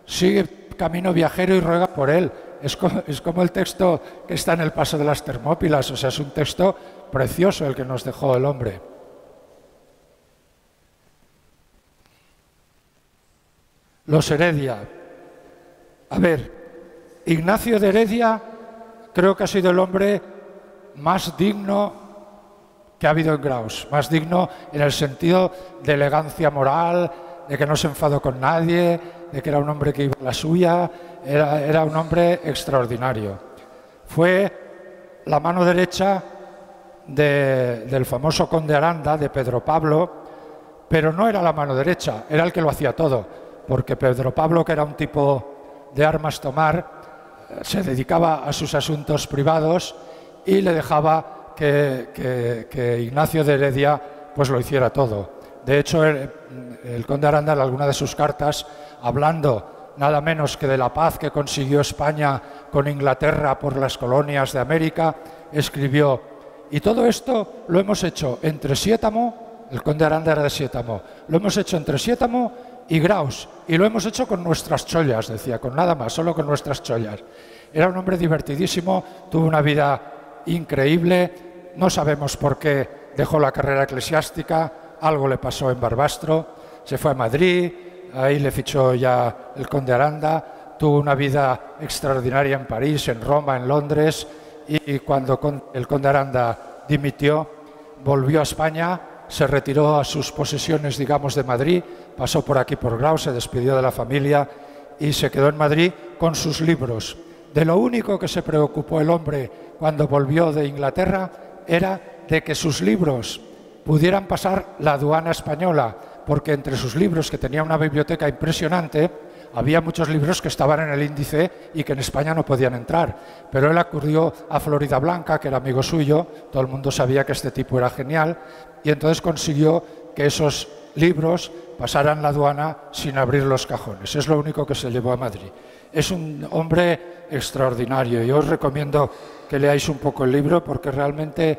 Sigue camino viajero y ruega por él. Es como el texto que está en el Paso de las Termópilas, o sea, es un texto precioso el que nos dejó el hombre. Los Heredia. A ver, Ignacio de Heredia creo que ha sido el hombre más digno que ha habido en Graus, más digno en el sentido de elegancia moral, de que no se enfadó con nadie, de que era un hombre que iba a la suya, era un hombre extraordinario. Fue la mano derecha del famoso conde Aranda, de Pedro Pablo, pero no era la mano derecha, era el que lo hacía todo, porque Pedro Pablo, que era un tipo de armas tomar, se dedicaba a sus asuntos privados y le dejaba que Ignacio de Heredia pues lo hiciera todo. De hecho, el conde Aranda en alguna de sus cartas, hablando nada menos que de la paz que consiguió España con Inglaterra por las colonias de América, escribió: y todo esto lo hemos hecho entre Siétamo, el conde Aranda era de Siétamo, lo hemos hecho entre Siétamo y Graus, y lo hemos hecho con nuestras chollas, decía, con nada más, solo con nuestras chollas. Era un hombre divertidísimo, tuvo una vida increíble, no sabemos por qué dejó la carrera eclesiástica, algo le pasó en Barbastro, Se fue a Madrid, ahí le fichó ya el conde Aranda, tuvo una vida extraordinaria en París, en Roma, en Londres, y cuando el conde Aranda dimitió, volvió a España, se retiró a sus posesiones, digamos, de Madrid, pasó por aquí por Graus, se despidió de la familia y se quedó en Madrid con sus libros. De lo único que se preocupó el hombre cuando volvió de Inglaterra era de que sus libros pudieran pasar la aduana española, porque entre sus libros, que tenía una biblioteca impresionante, había muchos libros que estaban en el índice y que en España no podían entrar. Pero él acudió a Floridablanca, que era amigo suyo, todo el mundo sabía que este tipo era genial, y entonces consiguió que esos libros pasaran la aduana sin abrir los cajones. Es lo único que se llevó a Madrid. Es un hombre extraordinario. Yo os recomiendo que leáis un poco el libro porque realmente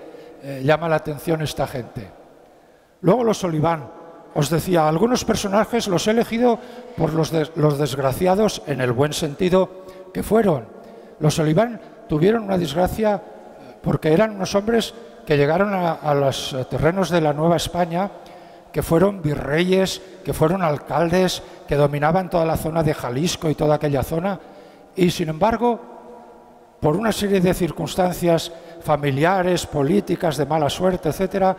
llama la atención esta gente. Luego los Oliván. Os decía, algunos personajes los he elegido por los desgraciados en el buen sentido que fueron. Los Oliván tuvieron una desgracia porque eran unos hombres que llegaron a los terrenos de la Nueva España, que fueron virreyes, que fueron alcaldes, que dominaban toda la zona de Jalisco y toda aquella zona, y sin embargo, por una serie de circunstancias familiares, políticas, de mala suerte, etcétera,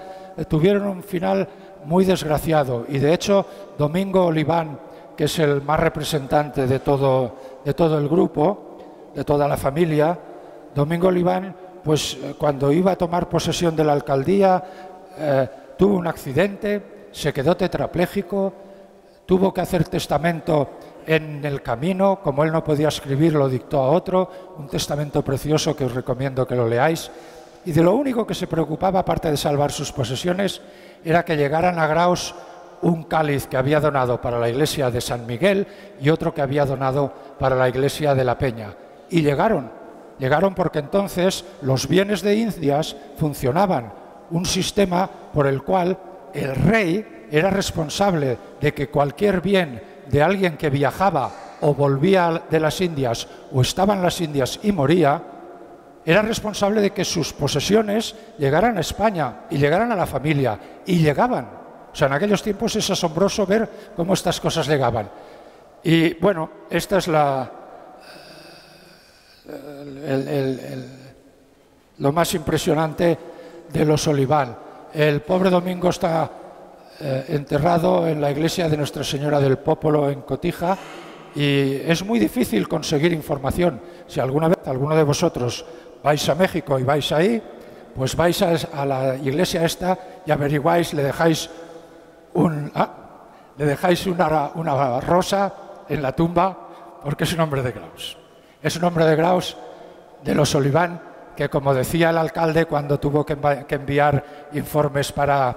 tuvieron un final muy desgraciado. Y de hecho, Domingo Oliván, que es el más representante de todo el grupo, de toda la familia, Domingo Oliván, pues cuando iba a tomar posesión de la alcaldía, tuvo un accidente, se quedó tetrapléjico, tuvo que hacer testamento en el camino, como él no podía escribir, lo dictó a otro, un testamento precioso que os recomiendo que lo leáis, y de lo único que se preocupaba, aparte de salvar sus posesiones, era que llegaran a Graus un cáliz que había donado para la iglesia de San Miguel y otro que había donado para la iglesia de la Peña. Y llegaron porque entonces los bienes de Indias funcionaban, un sistema por el cual el rey era responsable de que cualquier bien de alguien que viajaba o volvía de las Indias o estaba en las Indias y moría, era responsable de que sus posesiones llegaran a España y llegaran a la familia, y llegaban. O sea, en aquellos tiempos es asombroso ver cómo estas cosas llegaban. Y bueno, esta es lo más impresionante de los Oliván. El pobre Domingo está enterrado en la iglesia de Nuestra Señora del Popolo en Cotija, y es muy difícil conseguir información. Si alguna vez alguno de vosotros vais a México y vais ahí, pues vais a la iglesia esta y averiguáis, le dejáis una rosa en la tumba, porque es un hombre de Graus. Es un hombre de Graus, de los Oliván, que, como decía el alcalde cuando tuvo que enviar informes para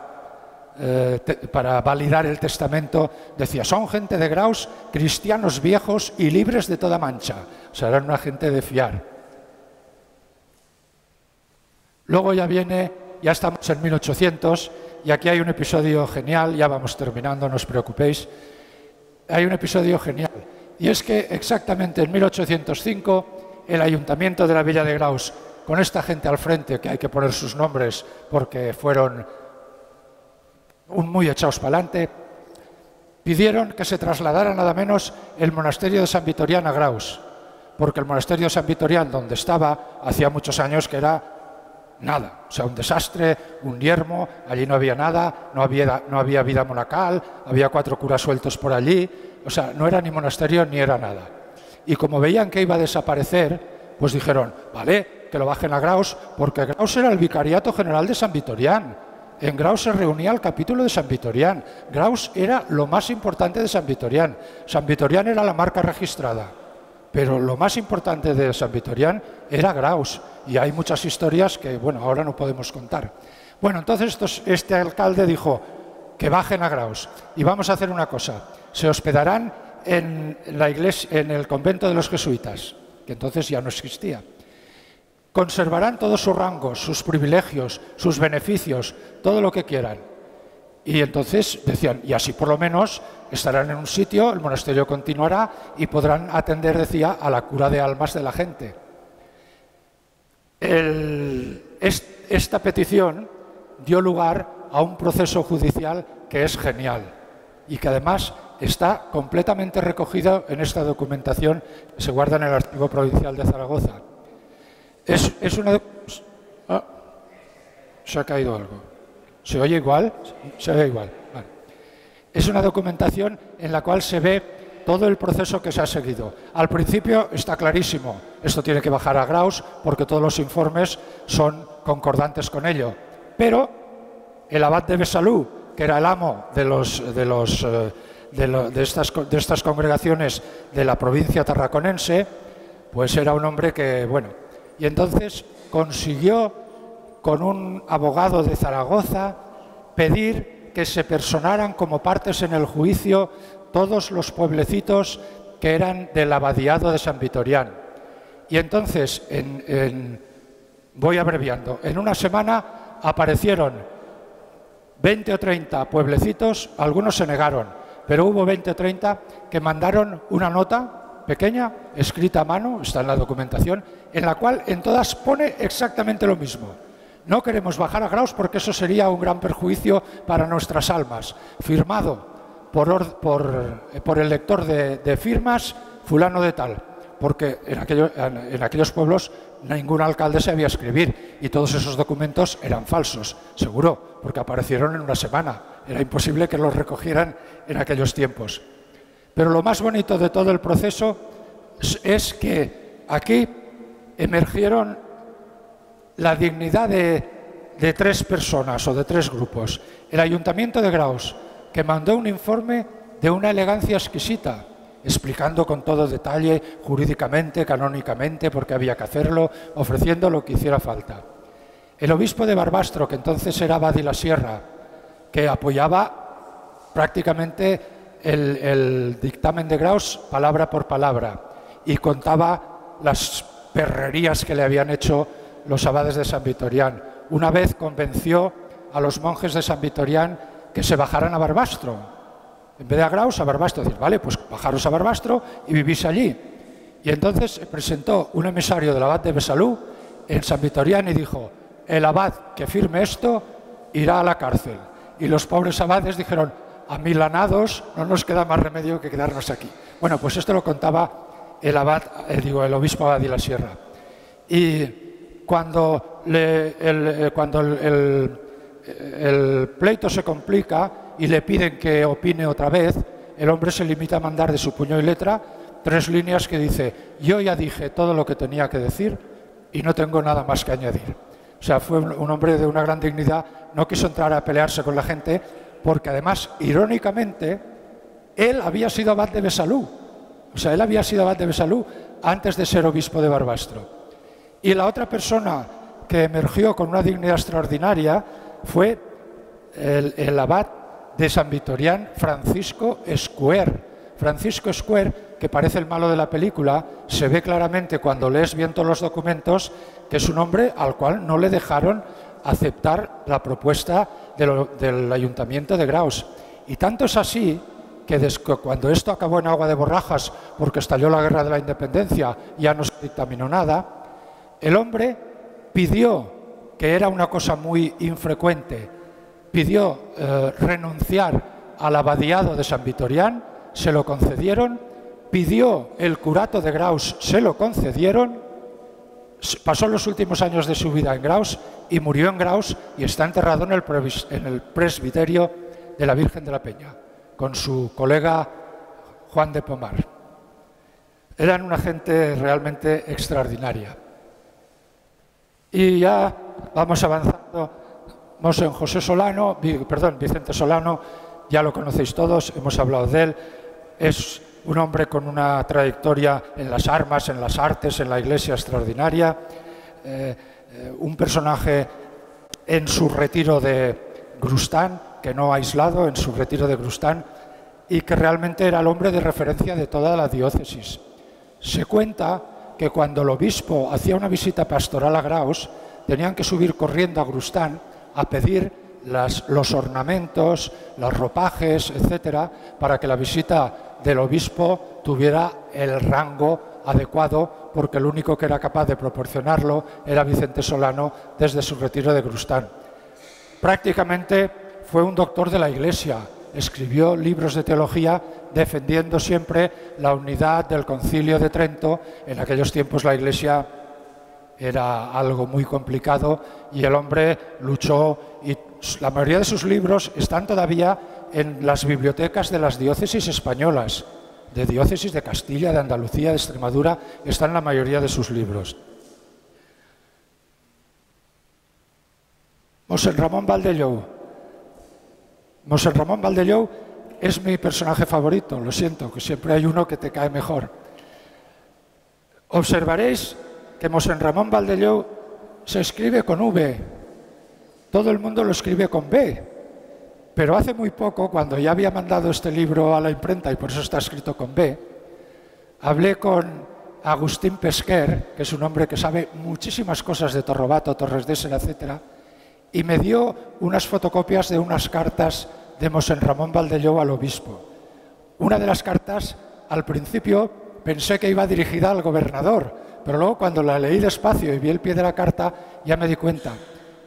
validar el testamento, decía, son gente de Graus, cristianos viejos y libres de toda mancha. O sea, eran una gente de fiar. Luego ya estamos en 1800, y aquí hay un episodio genial, ya vamos terminando, no os preocupéis. Hay un episodio genial, y es que exactamente en 1805 el ayuntamiento de la Villa de Graus, con esta gente al frente, que hay que poner sus nombres porque fueron muy echados para adelante, pidieron que se trasladara nada menos el monasterio de San Vitorián a Graus, porque el monasterio de San Vitorián, donde estaba, hacía muchos años que era nada, o sea, un desastre, un yermo, allí no había nada, no había vida monacal, había 4 curas sueltos por allí, o sea, no era ni monasterio ni era nada. Y como veían que iba a desaparecer, pues dijeron, vale, que lo bajen a Graus, porque Graus era el vicariato general de San Vitorián. En Graus se reunía el capítulo de San Vitorián. Graus era lo más importante de San Vitorián. San Vitorián era la marca registrada, pero lo más importante de San Vitorián era Graus. Y hay muchas historias que, bueno, ahora no podemos contar. Bueno, entonces este alcalde dijo que bajen a Graus y vamos a hacer una cosa. Se hospedarán en la iglesia, en el convento de los jesuitas, que entonces ya no existía. Conservarán todos sus rangos, sus privilegios, sus beneficios, todo lo que quieran. Y entonces decían, y así por lo menos estarán en un sitio, el monasterio continuará y podrán atender, decía, a la cura de almas de la gente. Esta petición dio lugar a un proceso judicial que es genial. y que además está completamente recogido en esta documentación que se guarda en el Archivo Provincial de Zaragoza. Es una... Ah, se ha caído algo. ¿Se oye igual? Se oye igual. Vale. Es una documentación en la cual se ve todo el proceso que se ha seguido. Al principio está clarísimo, esto tiene que bajar a Graus porque todos los informes son concordantes con ello. Pero el abad de Besalú, que era el amo de estas congregaciones de la provincia tarraconense, pues era un hombre que, bueno, y entonces consiguió con un abogado de Zaragoza pedir que se personaran como partes en el juicio todos los pueblecitos que eran del abadiado de San Vitorián. Y entonces, voy abreviando, en una semana aparecieron 20 o 30 pueblecitos, algunos se negaron, pero hubo 20 o 30 que mandaron una nota pequeña, escrita a mano, está en la documentación, en la cual en todas pone exactamente lo mismo. No queremos bajar a Graus porque eso sería un gran perjuicio para nuestras almas. Firmado por el lector de firmas, fulano de tal. Porque en aquellos pueblos ningún alcalde sabía escribir y todos esos documentos eran falsos, seguro, porque aparecieron en una semana. Era imposible que los recogieran en aquellos tiempos. Pero lo más bonito de todo el proceso es que aquí emergieron la dignidad de 3 personas o de 3 grupos. El Ayuntamiento de Graus, que mandó un informe de una elegancia exquisita, explicando con todo detalle, jurídicamente, canónicamente, por qué había que hacerlo, ofreciendo lo que hiciera falta. El obispo de Barbastro, que entonces era abad de la Sierra, que apoyaba prácticamente el dictamen de Graus palabra por palabra y contaba las perrerías que le habían hecho los abades de San Vitorián. Una vez convenció a los monjes de San Vitorián que se bajaran a Barbastro. En vez de a Graus, a Barbastro. Decir, vale, pues bajaros a Barbastro y vivís allí. Y entonces presentó un emisario del abad de Besalú en San Vitorián y dijo, el abad que firme esto irá a la cárcel. Y los pobres abades dijeron, amilanados, no nos queda más remedio que quedarnos aquí. Bueno, pues esto lo contaba el obispo abad de la Sierra. Y cuando el pleito se complica y le piden que opine otra vez, el hombre se limita a mandar de su puño y letra 3 líneas que dice, yo ya dije todo lo que tenía que decir y no tengo nada más que añadir. O sea, fue un hombre de una gran dignidad, no quiso entrar a pelearse con la gente, porque además, irónicamente, él había sido abad de Besalú. O sea, él había sido abad de Besalú antes de ser obispo de Barbastro. Y la otra persona que emergió con una dignidad extraordinaria fue el abad de San Vitorián, Francisco Escuer. Francisco Escuer, que parece el malo de la película, se ve claramente cuando lees bien todos los documentos que es un hombre al cual no le dejaron aceptar la propuesta del Ayuntamiento de Graus. Y tanto es así que cuando esto acabó en agua de borrajas porque estalló la Guerra de la Independencia, ya no se dictaminó nada, el hombre pidió, que era una cosa muy infrecuente, pidió renunciar al abadiado de San Vitorián, se lo concedieron, pidió el curato de Graus, se lo concedieron, pasó los últimos años de su vida en Graus y murió en Graus y está enterrado en el presbiterio de la Virgen de la Peña, con su colega Juan de Pomar. Eran una gente realmente extraordinaria. Y ya vamos avanzando. Monsen Vicente Solano, ya lo conocéis todos, hemos hablado de él. Es un hombre con una trayectoria en las armas, en las artes, en la Iglesia extraordinaria. Un personaje en su retiro de Grustán, que no aislado, en su retiro de Grustán, y que realmente era el hombre de referencia de toda la diócesis. Se cuenta que cuando el obispo hacía una visita pastoral a Graus, tenían que subir corriendo a Grustán a pedir los ornamentos, los ropajes, etcétera, para que la visita del obispo tuviera el rango adecuado, porque el único que era capaz de proporcionarlo era Vicente Solano desde su retiro de Grustán. Prácticamente fue un doctor de la Iglesia, escribió libros de teología defendiendo siempre la unidad del Concilio de Trento. En aquellos tiempos la Iglesia era algo muy complicado y el hombre luchó, y la mayoría de sus libros están todavía en las bibliotecas de las diócesis españolas, de diócesis de Castilla, de Andalucía, de Extremadura, están la mayoría de sus libros. Mosén Ramón Valdellow. Mosén Ramón Valdellow es mi personaje favorito, lo siento, que siempre hay uno que te cae mejor. Observaréis que Mosén Ramón Valdellow se escribe con V, todo el mundo lo escribe con B, pero hace muy poco, cuando ya había mandado este libro a la imprenta, y por eso está escrito con B, hablé con Agustín Pesquer, que es un hombre que sabe muchísimas cosas de Torrobato, Torredesera, etc., y me dio unas fotocopias de unas cartas de Mosén Ramón Valdellow al obispo. Una de las cartas, al principio, pensé que iba dirigida al gobernador, pero luego cuando la leí despacio y vi el pie de la carta, ya me di cuenta.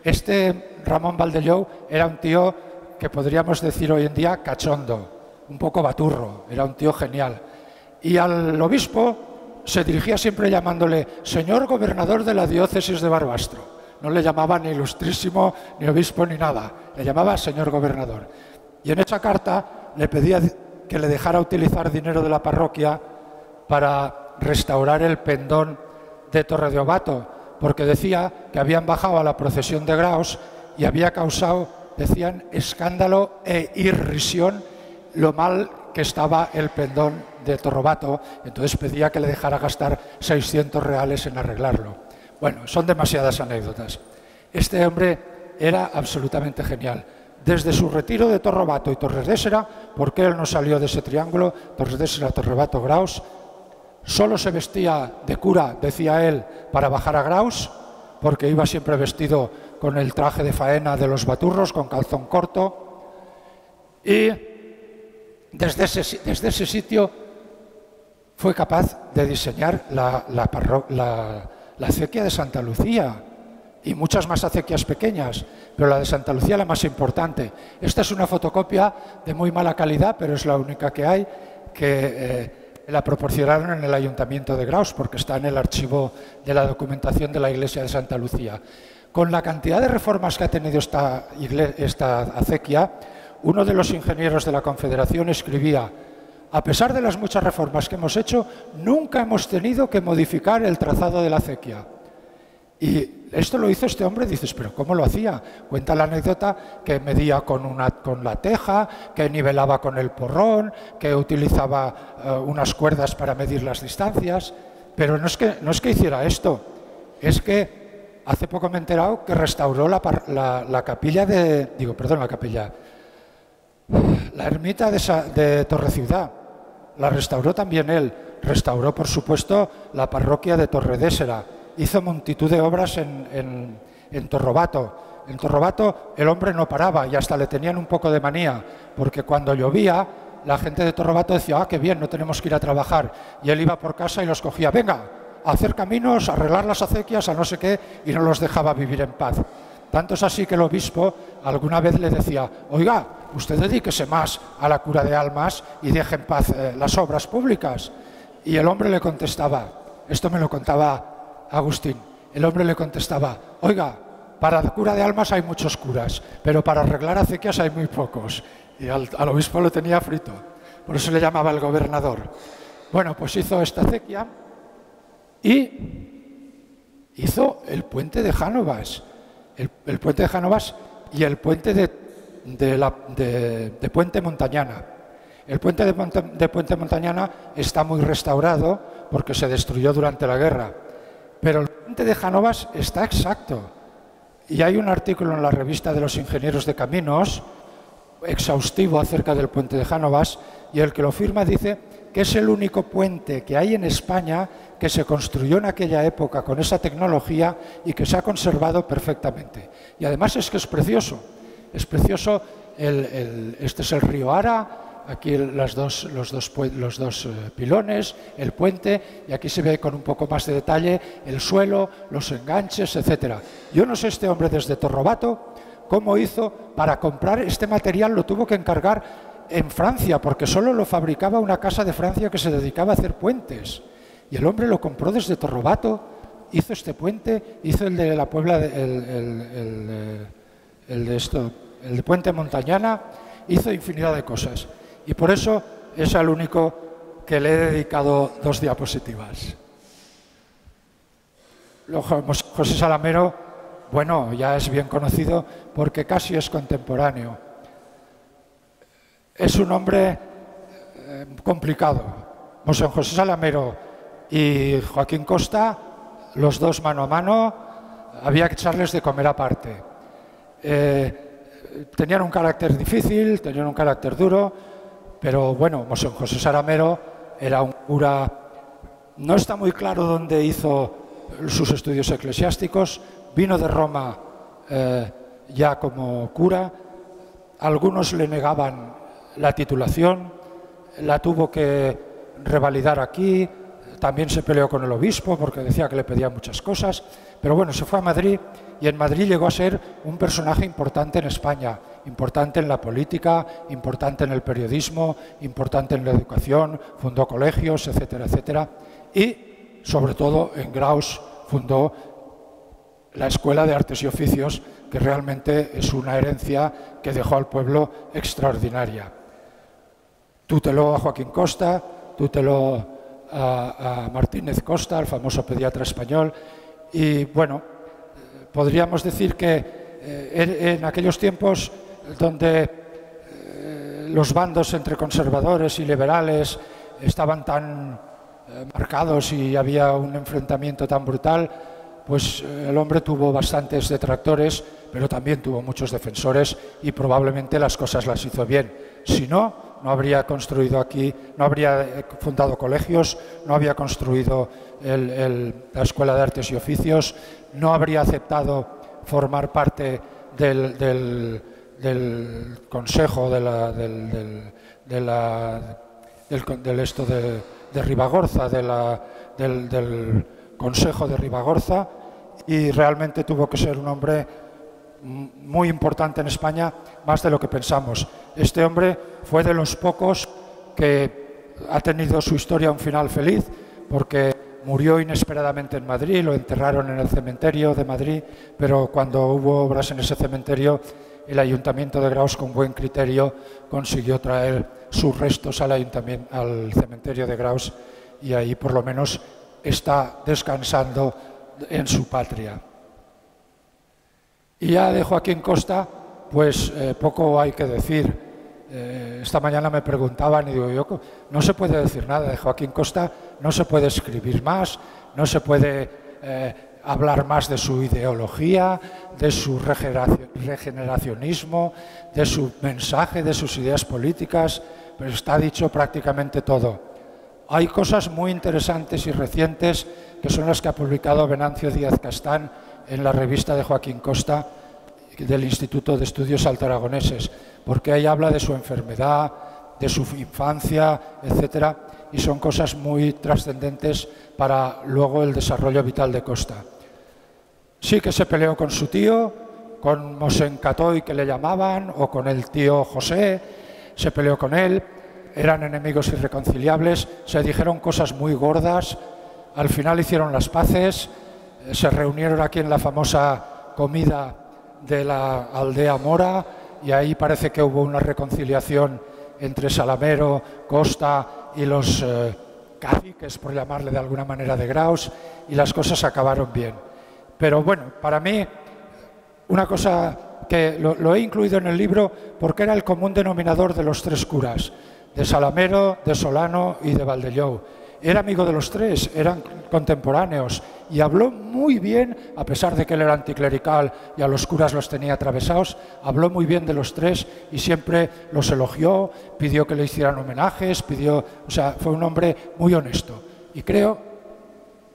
Este Ramón Valdellow era un tío que podríamos decir hoy en día cachondo, un poco baturro, era un tío genial. Y al obispo se dirigía siempre llamándole señor gobernador de la diócesis de Barbastro. No le llamaba ni ilustrísimo, ni obispo, ni nada. Le llamaba señor gobernador. Y en esa carta le pedía que le dejara utilizar dinero de la parroquia para restaurar el pendón de Torre de Obato, porque decía que habían bajado a la procesión de Graus y había causado, decían, escándalo e irrisión lo mal que estaba el pendón de Torrobato. Entonces pedía que le dejara gastar 600 reales en arreglarlo. Bueno, son demasiadas anécdotas. Este hombre era absolutamente genial. Desde su retiro de Torrobato y Torredesera, porque él no salió de ese triángulo, Torredesera, Torrobato, Graus, solo se vestía de cura, decía él, para bajar a Graus, porque iba siempre vestido con el traje de faena de los baturros, con calzón corto. Y desde ese sitio fue capaz de diseñar la acequia de Santa Lucía y muchas más acequias pequeñas, pero la de Santa Lucía la más importante. Esta es una fotocopia de muy mala calidad, pero es la única que hay, que la proporcionaron en el Ayuntamiento de Graus, porque está en el archivo de la documentación de la iglesia de Santa Lucía. Con la cantidad de reformas que ha tenido esta acequia, uno de los ingenieros de la Confederación escribía: a pesar de las muchas reformas que hemos hecho, nunca hemos tenido que modificar el trazado de la acequia. Y esto lo hizo este hombre, dices, ¿pero cómo lo hacía? Cuenta la anécdota que medía con la teja, que nivelaba con el porrón, que utilizaba unas cuerdas para medir las distancias. Pero no es que hiciera esto, es que hace poco me he enterado que restauró la capilla la ermita de Torreciudad. La restauró también él. Restauró, por supuesto, la parroquia de Torredesera. Hizo multitud de obras en Torrobato. En Torrobato el hombre no paraba y hasta le tenían un poco de manía, porque cuando llovía, la gente de Torrobato decía: ah, qué bien, no tenemos que ir a trabajar. Y él iba por casa y los cogía: venga, a hacer caminos, a arreglar las acequias, a no sé qué, y no los dejaba vivir en paz. Tanto es así que el obispo alguna vez le decía: oiga, usted dedíquese más a la cura de almas y deje en paz las obras públicas. Y el hombre le contestaba, esto me lo contaba Agustín, el hombre le contestaba: oiga, para la cura de almas hay muchos curas, pero para arreglar acequias hay muy pocos. Y al obispo lo tenía frito, por eso le llamaba el gobernador. Bueno, pues hizo esta acequia y hizo el puente de Jánovas. El puente de Jánovas y el puente de Puente Montañana. El puente de Puente Montañana está muy restaurado porque se destruyó durante la guerra, pero el puente de Jánovas está exacto. Y hay un artículo en la revista de los Ingenieros de Caminos exhaustivo acerca del puente de Jánovas, y el que lo firma dice que es el único puente que hay en España que se construyó en aquella época con esa tecnología y que se ha conservado perfectamente. Y además es que es precioso. Es precioso, este es el río Ara, aquí los dos pilones, el puente, y aquí se ve con un poco más de detalle el suelo, los enganches, etc. Yo no sé este hombre desde Torrobato cómo hizo para comprar este material, lo tuvo que encargar en Francia, porque solo lo fabricaba una casa de Francia que se dedicaba a hacer puentes. Y el hombre lo compró desde Torrobato, hizo este puente, hizo el de la Puebla, el de Puente Montañana, hizo infinidad de cosas. Y por eso es al único que le he dedicado 2 diapositivas. José Salamero, bueno, ya es bien conocido porque casi es contemporáneo. Es un hombre complicado. Mosén José Salamero y Joaquín Costa, los dos mano a mano, había que echarles de comer aparte. Tenían un carácter difícil, tenían un carácter duro, pero bueno, Mosén José Salamero era un cura, no está muy claro dónde hizo sus estudios eclesiásticos, vino de Roma ya como cura, algunos le negaban la titulación, la tuvo que revalidar aquí, también se peleó con el obispo porque decía que le pedía muchas cosas, pero bueno, se fue a Madrid y en Madrid llegó a ser un personaje importante en España, importante en la política, importante en el periodismo, importante en la educación, fundó colegios, etcétera, etcétera, y sobre todo en Graus fundó la Escuela de Artes y Oficios, que realmente es una herencia que dejó al pueblo extraordinaria. Tútelo a Joaquín Costa, tútelo a Martínez Costa, el famoso pediatra español, y bueno, podríamos decir que en aquellos tiempos donde los bandos entre conservadores y liberales estaban tan marcados y había un enfrentamiento tan brutal, pues el hombre tuvo bastantes detractores, pero también tuvo muchos defensores y probablemente las cosas las hizo bien. Si no, no habría construido aquí, no habría fundado colegios, no habría construido la Escuela de Artes y Oficios, no habría aceptado formar parte del consejo de Ribagorza, del Consejo de Ribagorza, y realmente tuvo que ser un hombre muy importante en España, más de lo que pensamos. Este hombre fue de los pocos que ha tenido su historia un final feliz, porque murió inesperadamente en Madrid, lo enterraron en el cementerio de Madrid, pero cuando hubo obras en ese cementerio, el Ayuntamiento de Graus, con buen criterio, consiguió traer sus restos al cementerio de Graus, y ahí por lo menos está descansando en su patria. Y ya de Joaquín Costa, pues poco hay que decir. Esta mañana me preguntaban y digo, yo no se puede decir nada de Joaquín Costa, no se puede escribir más, no se puede hablar más de su ideología, de su regeneracionismo, de su mensaje, de sus ideas políticas, pero está dicho prácticamente todo. Hay cosas muy interesantes y recientes que son las que ha publicado Venancio Díaz Castán en la revista de Joaquín Costa del Instituto de Estudios Altaragoneses, porque ahí habla de su enfermedad, de su infancia, etcétera, y son cosas muy trascendentes para luego el desarrollo vital de Costa. Sí que se peleó con su tío, con Mosén Catoy, que le llamaban, o con el tío José, se peleó con él, eran enemigos irreconciliables, se dijeron cosas muy gordas, al final hicieron las paces, se reunieron aquí en la famosa comida de la aldea Mora, y ahí parece que hubo una reconciliación entre Salamero, Costa y los caciques, por llamarle de alguna manera, de Graus, y las cosas acabaron bien. Pero bueno, para mí, una cosa que lo he incluido en el libro porque era el común denominador de los tres curas, de Salamero, de Solano y de Valdelllou. Era amigo de los tres, eran contemporáneos, y habló muy bien, a pesar de que él era anticlerical y a los curas los tenía atravesados, habló muy bien de los tres y siempre los elogió, pidió que le hicieran homenajes, fue un hombre muy honesto. Y creo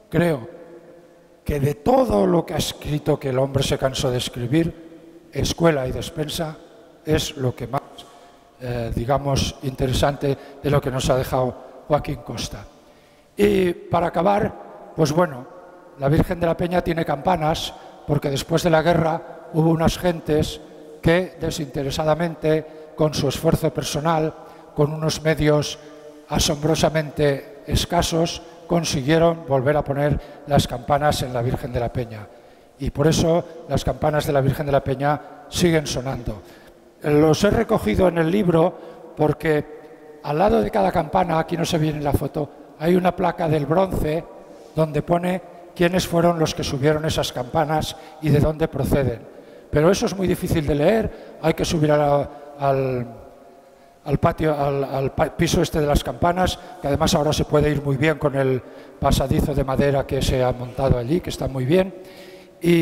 que de todo lo que ha escrito, que el hombre se cansó de escribir, Escuela y Despensa es lo que más, digamos, interesante de lo que nos ha dejado Joaquín Costa. Y para acabar, pues bueno, la Virgen de la Peña tiene campanas porque después de la guerra hubo unas gentes que desinteresadamente, con su esfuerzo personal, con unos medios asombrosamente escasos, consiguieron volver a poner las campanas en la Virgen de la Peña. Y por eso las campanas de la Virgen de la Peña siguen sonando. Los he recogido en el libro porque al lado de cada campana, aquí no se ve en la foto, hay una placa del bronce donde pone quiénes fueron los que subieron esas campanas y de dónde proceden. Pero eso es muy difícil de leer, hay que subir al patio, al piso este de las campanas, que además ahora se puede ir muy bien con el pasadizo de madera que se ha montado allí, que está muy bien,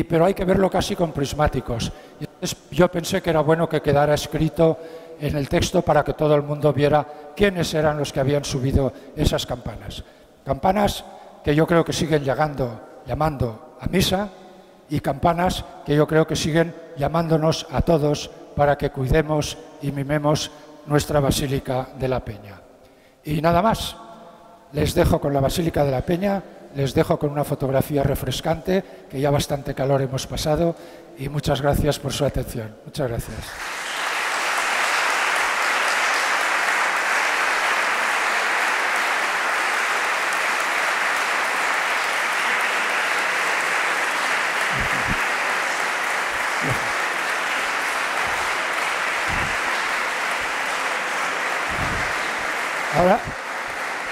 pero hay que verlo casi con prismáticos. Y entonces yo pensé que era bueno que quedara escrito en el texto para que todo el mundo viera quiénes eran los que habían subido esas campanas. Campanas que yo creo que siguen llamando a misa, y campanas que yo creo que siguen llamándonos a todos para que cuidemos y mimemos nuestra Basílica de la Peña. Y nada más, les dejo con la Basílica de la Peña, les dejo con una fotografía refrescante, que ya bastante calor hemos pasado, y muchas gracias por su atención. Muchas gracias. Ahora,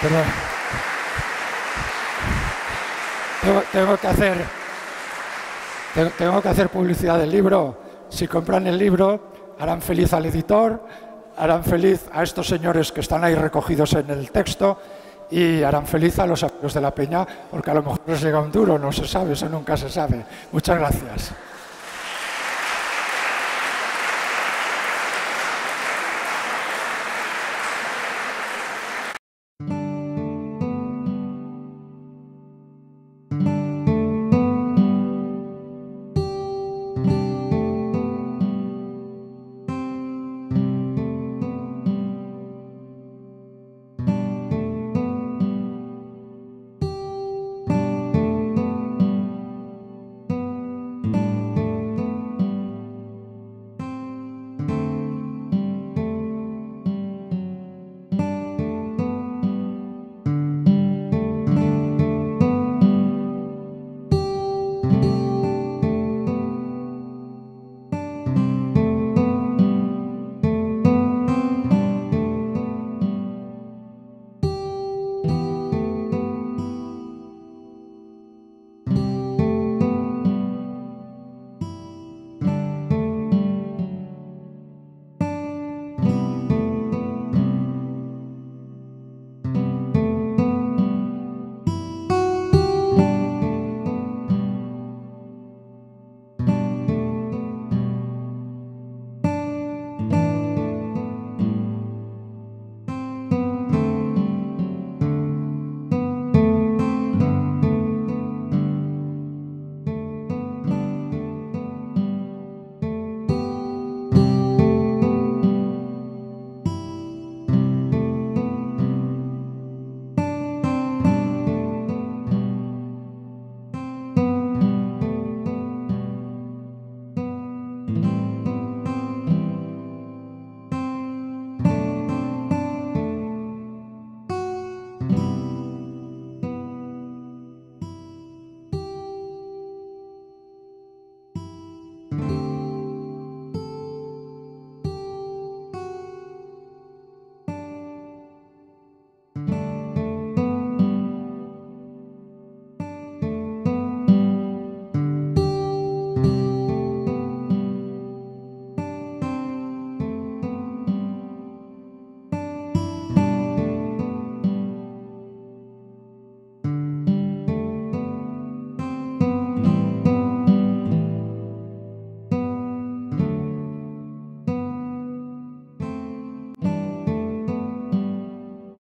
perdón. Tengo que hacer publicidad del libro. Si compran el libro, harán feliz al editor, harán feliz a estos señores que están ahí recogidos en el texto y harán feliz a los amigos de la Peña, porque a lo mejor les llega un duro, no se sabe, eso nunca se sabe. Muchas gracias.